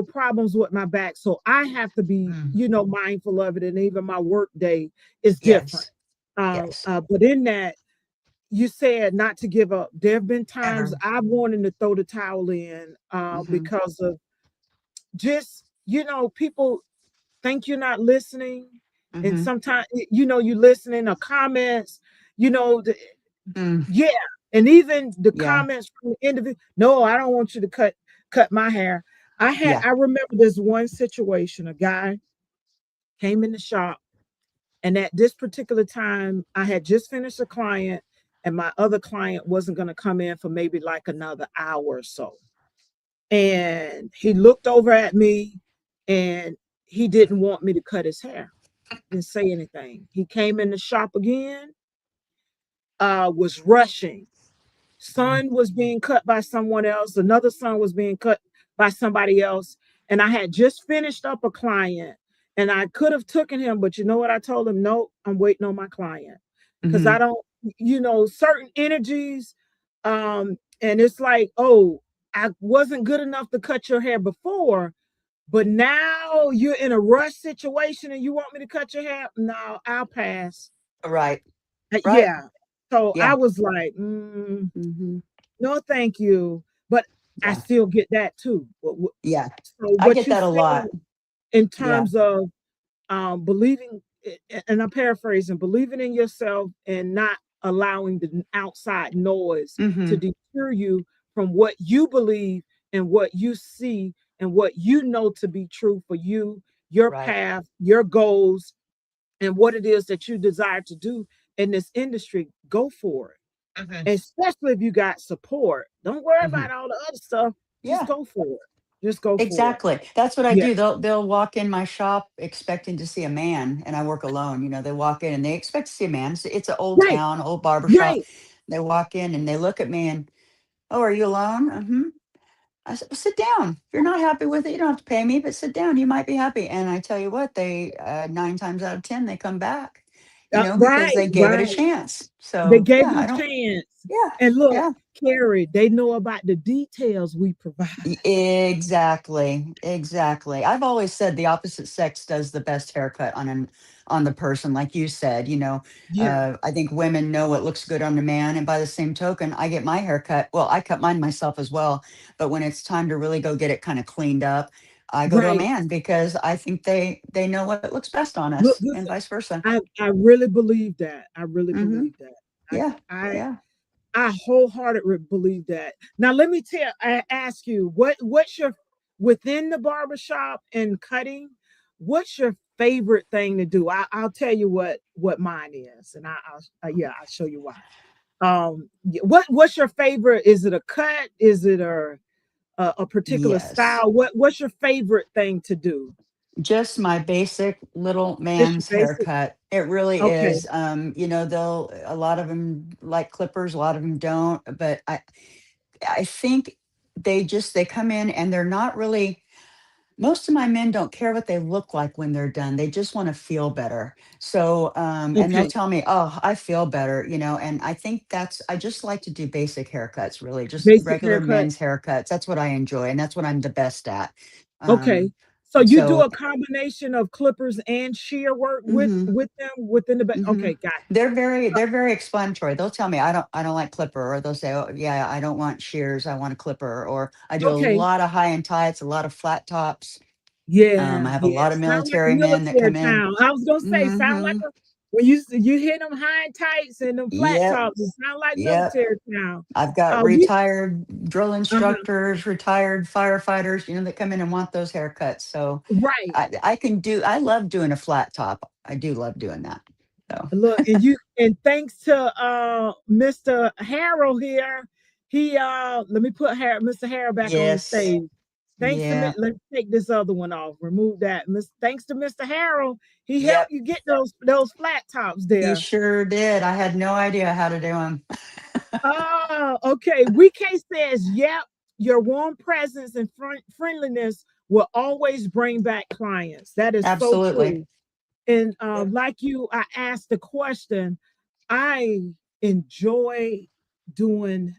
problems with my back. So I have to be, Mm, mindful of it. And even my work day is different. yes. Yes. But in that, you said not to give up. There have been times Ever. I've wanted to throw the towel in Hmm. because of just, people think you're not listening. And Hmm. sometimes, you listening or comments, you know, the, Mm, yeah. And even the yeah. comments from the individual, no, I don't want you to cut my hair. Yeah. I remember this one situation. A guy came in the shop, and at this particular time, I had just finished a client, and my other client wasn't going to come in for maybe like another hour or so. And he looked over at me, and he didn't want me to cut his hair. Didn't say anything. He came in the shop again, was rushing. Mm, Son was being cut by someone else. Another son was being cut by somebody else. And I had just finished up a client, and I could have taken him, but you know what I told him? No, I'm waiting on my client. Because I mhm. don't, certain energies. And it's like, oh, I wasn't good enough to cut your hair before, but now you're in a rush situation and you want me to cut your hair? No, I'll pass. Right. Right. Yeah. So I Yeah. was like, Hmm. no, thank you. But I Yeah. still get that too. Yeah. So I what get you that a saying lot. in Yeah. terms of believing, and I'm paraphrasing, believing in yourself and not allowing the outside noise to Hmm. deter you from what you believe and what you see and what you know to be true for you, your Right. path, your goals, and what it is that you desire to do in this industry. Go for it. Hmm. Especially if you got support. Don't worry Hmm. about all the other stuff. Just Yeah. go for it. Just go for it. Exactly. That's what I Yeah. do. They'll walk in my shop expecting to see a man, and I work alone. They walk in and they expect to see a man. It's an old Right. town, old barber shop. Right. They walk in and they look at me and, oh, are you alone? I said, well, sit down. If you're not happy with it, you don't have to pay me, but sit down. You might be happy. And I tell you what, they 9 times out of 10 they come back, because Right. they gave it a Right. chance. They So gave yeah, you I a don't. chance. Yeah, And look, yeah. Carrie, they know about the details we provide. Exactly, exactly. I've always said the opposite sex does the best haircut on the person, like you said. Yeah. I think women know what looks good on a man, and by the same token, I get my hair cut. Well, I cut mine myself as well, but when it's time to really go get it kind of cleaned up, I go to a Right. man because I think they know what looks best on Look, us, and listen, vice versa. I really believe that. I really Hmm. believe that. I Yeah, I yeah. I wholeheartedly believe that. Now, let me ask you, what's your within the barbershop and cutting? What's your favorite thing to do? I'll tell you what mine is, and I'll show you why. What's your favorite? Is it a cut? Is it a particular Yes. style? What's your favorite thing to do? Just my basic little Just your man's basic. haircut. It really Okay, is. They'll a lot of them like clippers, a lot of them don't, but I think they come in and they're not really. Most of my men don't care what they look like when they're done. They just want to feel better. So, and they'll okay, tell me, "Oh, I feel better," and I think I just like to do basic haircuts, really, just basic regular haircut. men's haircuts. That's what I enjoy, and that's what I'm the best at. Okay. Um, So you do so a combination of clippers and shear work mhm. with them within the Mhm. okay, got They're very explanatory. They'll tell me I don't like clipper, or they'll say, "Oh, yeah, I don't want shears. I want a clipper." Or I do a okay. lot of high and tights, a lot of flat tops. I Yeah, have a yeah. lot of Sound like a military men that military come in. town. I was gonna say, sound like Hmm. a when you hit them high tights and them flat Yep, tops, it sound like yep. military town. I've got We retired drill uh-huh. instructors, retired firefighters, that come in and want those haircuts. So Right. I love doing a flat top. I do love doing that. So Look, and thanks to Mr. Harrell here, he let me put Mr. Harrell back on the yes, stage. Yeah. let's take this other one off. Remove that. Thanks to Mr. Harold, he helped Yep. you get those flat tops He there. sure did. I had no idea how to do them. Oh, okay. WeK says, yep, your warm presence and friendliness will always bring back clients. That is so Absolutely. true. And Yep. like you, I asked the question, I enjoy doing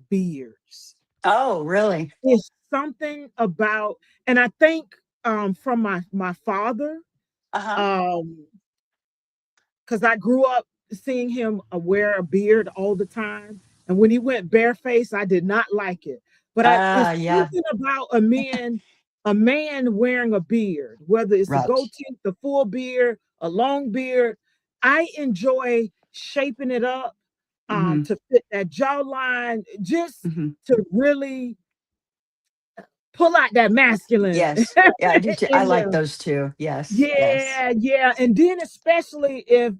beards. Oh, really? It's something about, and I think from my father, Uh-huh. um, because I grew up seeing him wear a beard all the time. And when he went barefaced, I did not like it. But it's Yeah. something about a man wearing a beard, whether it's the Right. goatee, the full beard, a long beard. I enjoy shaping it up Hmm. to fit that jawline, just Hmm. to really pull out that masculine Yes. Yeah, I do too. I in like there. those too. Yes. Yes. Yeah, yeah. And then especially if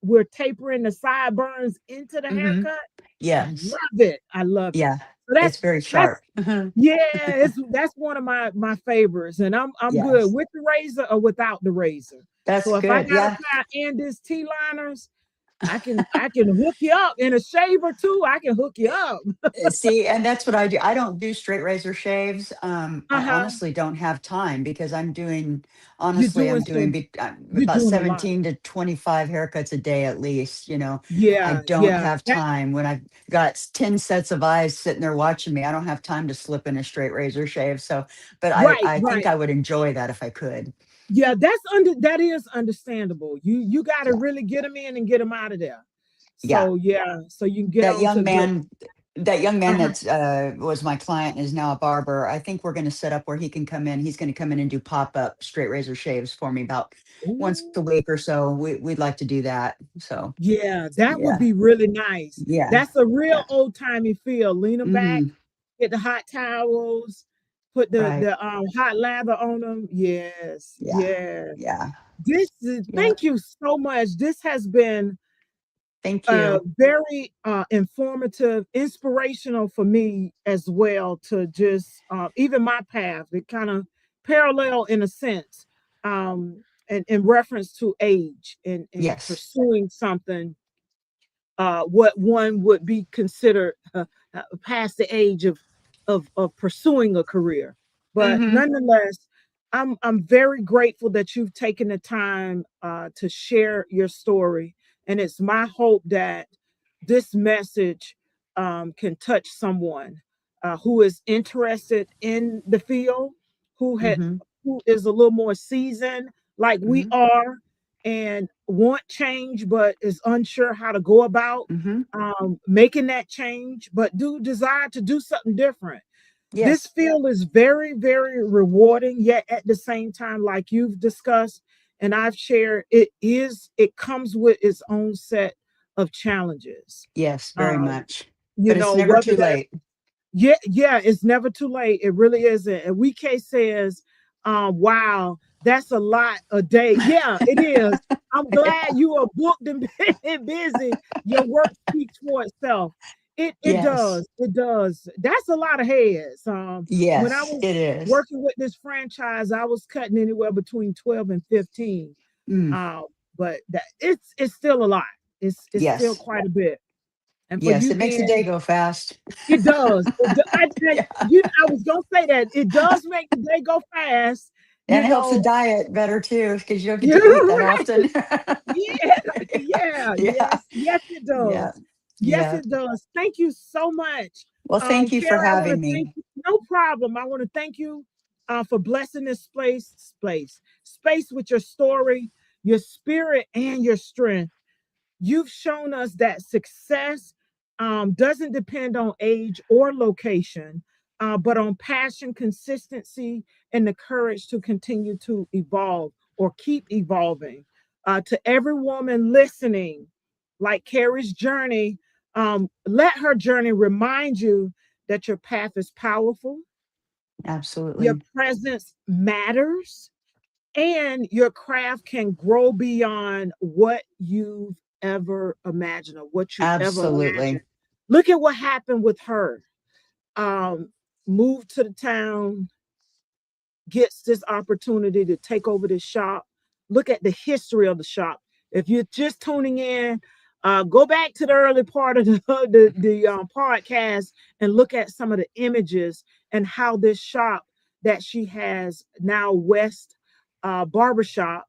we're tapering the sideburns into the Hmm. haircut, I Yes. love it. I love it. Yeah. So It's very that's sharp. Mhm. yeah, that's one of my favorites. And I'm good Yes. with the razor or without the razor. That's So if I good. got a Yeah. pair of Andis T liners, I can hook you up in a shave or two. I can hook you up. See, and that's what I do. I don't do straight razor shaves. I Uh-huh. honestly don't have time because You're honestly, doing I'm doing so you're about doing a lot. 17 to 25 haircuts a day at least. I Yeah, don't yeah. have time when I've got 10 sets of eyes sitting there watching me. I don't have time to slip in a straight razor shave. So, but Right, I think right. I would enjoy that if I could. Yeah, that is understandable. You got to Yeah. really get them in and get them out of there. Yeah. So yeah, so you can get that on to young but man that young man uh-huh. that's was my client is now a barber. I think we're going to set up where he can come in. He's going to come in and do pop-up straight razor shaves for me about once a Ooh, week or so. We'd like to do that. So yeah, that would yeah. be really nice. Yeah. That's a real Yeah. old-timey feel. Leaning back, Hmm. get the hot towels, put Right. the hot lather on them. Yes, Yeah. yeah. Yeah. This is Yeah. thank you so much. This has been Thank you. very informative, inspirational for me as well to just even my path. It kind of parallel in a sense, in reference to age and Yes. pursuing something what one would be considered past the age of pursuing a career. But Hmm. nonetheless, I'm very grateful that you've taken the time to share your story, and it's my hope that this message can touch someone who is interested in the field, who had Hmm. who is a little more seasoned, like we Hmm. are, and want change but is unsure how to go about Hmm. making that change, but do desire to do something different. This Yes. field is very, very rewarding, yet at the same time, like you've discussed and I've shared, it comes with its own set of challenges. Yes, very Um, much. But it's never whether too that's late. yeah, yeah, it's never too late. It really isn't. And WeK says, wow, that's a lot a day. Yeah, it is. I'm glad you are booked and and busy. Your work speaks for itself. It Yes. does. It does. That's a lot of heads. When I Yes, was it is. working with this franchise, I was cutting anywhere between 12 and 15. Mm, Um, but that it's still a lot. It's still yes. quite a bit. And for Yes, you it makes the day being go fast. it does. Yeah. I was gonna say that it does make the day go fast. You And it helps the know, diet better too, because you don't get to eat you're that right. often. Yeah, yeah, Yeah. yes, yes, it Yeah. does. Yes, Yeah. it does. Thank you so much, Well, thank you for Carrie. I want having to thank me. you. No problem. I want to thank you for blessing this space with your story, your spirit, and your strength. You've shown us that success doesn't depend on age or location, but on passion, consistency, and the courage to continue to evolve or keep evolving. To every woman listening, like Carrie's journey, let her journey remind you that your path is powerful, your Absolutely. presence matters, and your craft can grow beyond what you've ever imagined or what you ever imagined. Absolutely. Look at what happened with her. Um, moved to the town, gets this opportunity to take over this shop. Look at the history of the shop. If you're just tuning in, go back to the early part of the podcast and look at some of the images and how this shop that she has now, West Barbershop,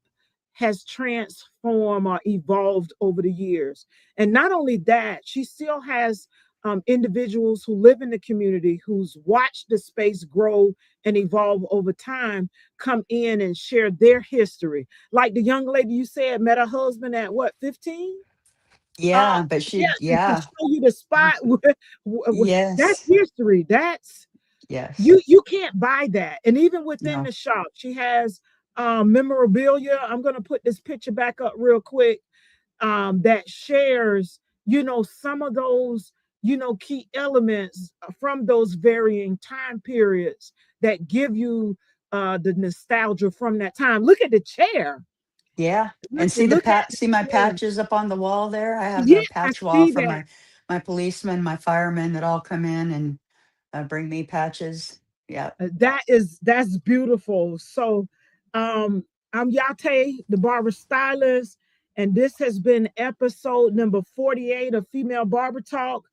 has transformed or evolved over the years. And not only that, she still has individuals who live in the community who's watched the space grow and evolve over time come in and share their history. Like the young lady you said met her husband at what, 15? Yeah, but Yes, she, and to yeah, show you the spot where that's yes, history. That's yes, you can't buy that. And even within no, the shop, she has memorabilia. I'm gonna put this picture back up real quick that shares, some of those, key elements from those varying time periods that give you the nostalgia from that time. Look at the chair. yeah. And see Look at the see my chair. patches up on the wall there. I have Yeah, a I patch wall see for that. my policemen, my firemen that all come in and bring me patches. Yeah. That's beautiful. So um I'm Yah-Tay, the barber stylist, and this has been episode number 48 of Female Barber Talk,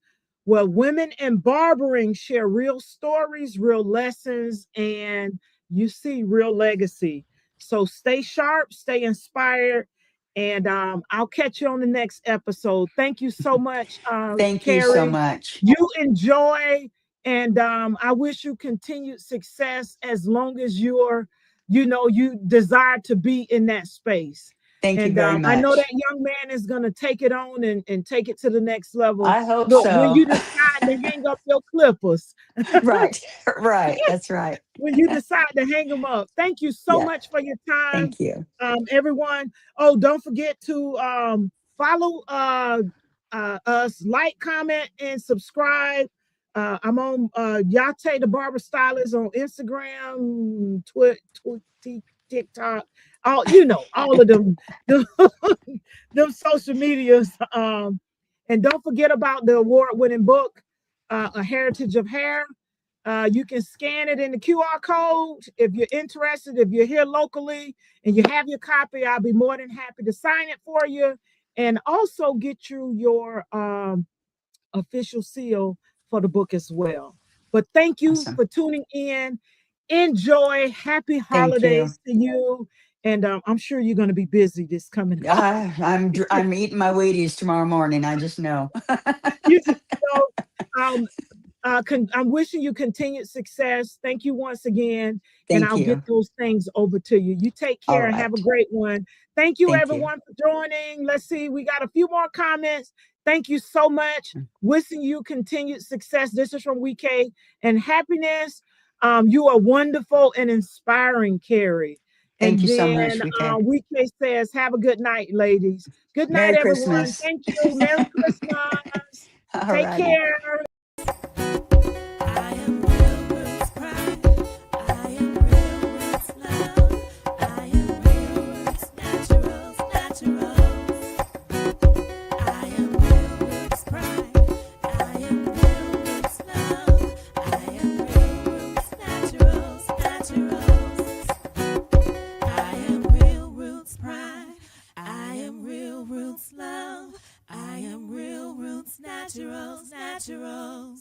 where women in barbering share real stories, real lessons, and you see real legacy. So stay sharp, stay inspired, and I'll catch you on the next episode. Thank you so much, Thank you so Carrie. much. You enjoy, and I wish you continued success as long as you desire to be in that space. Thank you And very I know that much. young man is going to take it on and take it to the next level. I hope Look, when so. you decide to hang up your clippers, Right. Right. That's right. when you decide to hang them up. Thank you so Yeah. much for your time, Thank you. everyone. Oh, don't forget to follow us, like, comment, and subscribe. I'm on Yah-Tay the Barber Stylist on Instagram, TikTok, all of them, them, them social medias. And don't forget about the award-winning book, A Heritage of Hair. You can scan it in the QR code if you're interested. If you're here locally and you have your copy, I'll be more than happy to sign it for you and also get you your official seal for the book as well. But thank you Awesome. for tuning in. Enjoy. Happy Thank you. holidays to you. And I'm sure you're going to be busy this coming up. I'm eating my Wheaties tomorrow morning. I just know. You just know. Um, I'm wishing you continued success. Thank you once again, and Thank I'll get you. those things over to you. You take All care and have a right. great one. Thank you, Thank you. everyone, for joining. Let's see, we got a few more comments. Thank you so much. Wishing you continued success. This is from WeK and happiness. You are wonderful and inspiring, Carrie. Thank And you so then much, VK. WeK says, "Have a good night, ladies. Good night, Merry everyone. Christmas. Thank you. Merry Christmas. All Take righty. care." I am real roots pride. I am real roots love. I am real roots naturals, naturals. I am real roots pride. I am real roots love. I am real roots naturals, naturals. I am real roots pride. I am real roots love. I am real roots naturals, naturals.